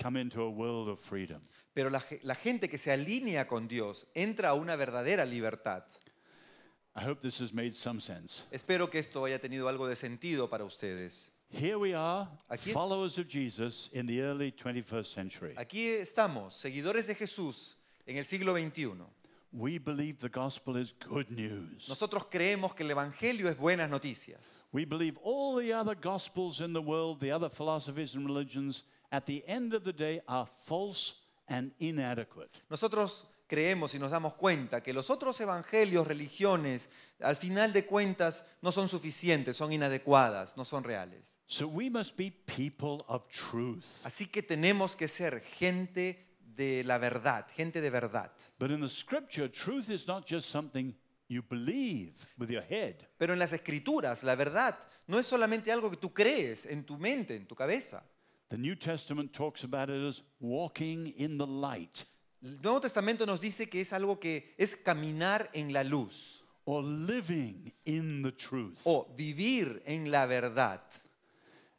come into a world of freedom. Pero la gente que se alinea con Dios entra a una verdadera libertad. I hope this has made some sense. Espero que esto haya tenido algo de sentido para ustedes. Here we are, Aquí es- followers of Jesus in the early 21st century. Aquí estamos, seguidores de Jesús en el siglo XXI. We believe the gospel is good news. Nosotros creemos que el Evangelio es buenas noticias. We believe all the other gospels in the world, the other philosophies and religions, at the end of the day are false and inadequate. Nosotros creemos y nos damos cuenta que los otros evangelios, religiones, al final de cuentas no son suficientes, son inadecuadas, no son reales. So we must be people of truth. Así que tenemos que ser gente de la verdad, gente de verdad. But in the scripture, truth is not just something you believe with your head. Pero en las Escrituras, la verdad no es solamente algo que tú crees en tu mente, en tu cabeza. The New Testament talks about it as walking in the light El Nuevo Testamento nos dice que es algo que es caminar en la luz or living in the truth. o vivir en la verdad.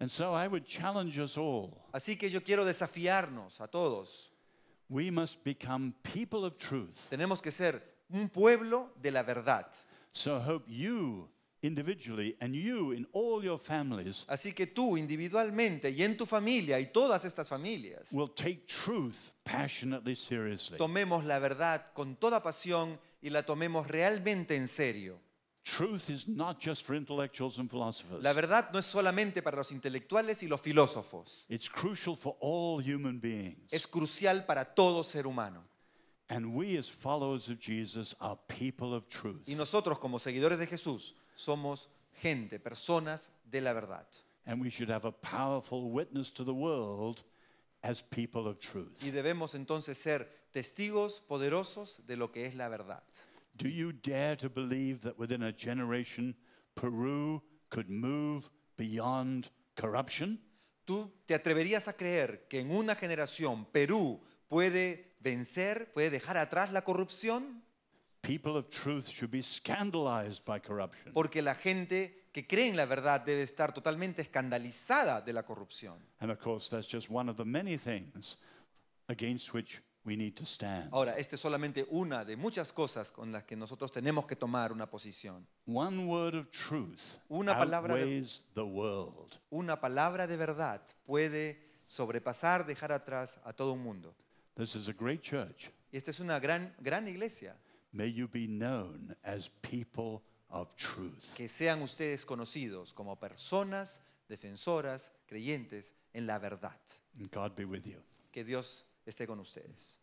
And so I would challenge us all. Así que yo quiero desafiarnos a todos. We must become people of truth. Tenemos que ser un pueblo de la verdad. So I hope you individually and you in all your families Así que tú individualmente y en tu familia y todas estas familias will take truth passionately seriously. tomemos la verdad con toda pasión y la tomemos realmente en serio. Truth is not just for intellectuals and philosophers. La verdad no es solamente para los intelectuales y los filósofos. It's crucial for all human beings. Es crucial para todo ser humano. And we as followers of Jesus are people of truth. Y nosotros como seguidores de Jesús somos gente, personas de la verdad. And we should have a powerful witness to the world as people of truth. Y debemos entonces ser testigos poderosos de lo que es la verdad. Do you dare to believe that within a generation Peru could move beyond corruption? ¿Tú te atreverías a creer que en una generación Perú puede vencer, puede dejar atrás la corrupción? People of truth should be scandalized by corruption. Porque la gente que cree en la verdad debe estar totalmente escandalizada de la corrupción. And of course, that's just one of the many things against which we need to stand. Ahora, esta es solamente una de muchas cosas con las que nosotros tenemos que tomar una posición. One word of truth Una palabra de- outweighs the world. Una palabra de verdad puede sobrepasar, dejar atrás a todo un mundo. This is a great church. Y esta es una gran iglesia. May you be known as people of truth. Que sean ustedes conocidos como personas defensoras, creyentes en la verdad. And God be with you. Que Dios esté con ustedes.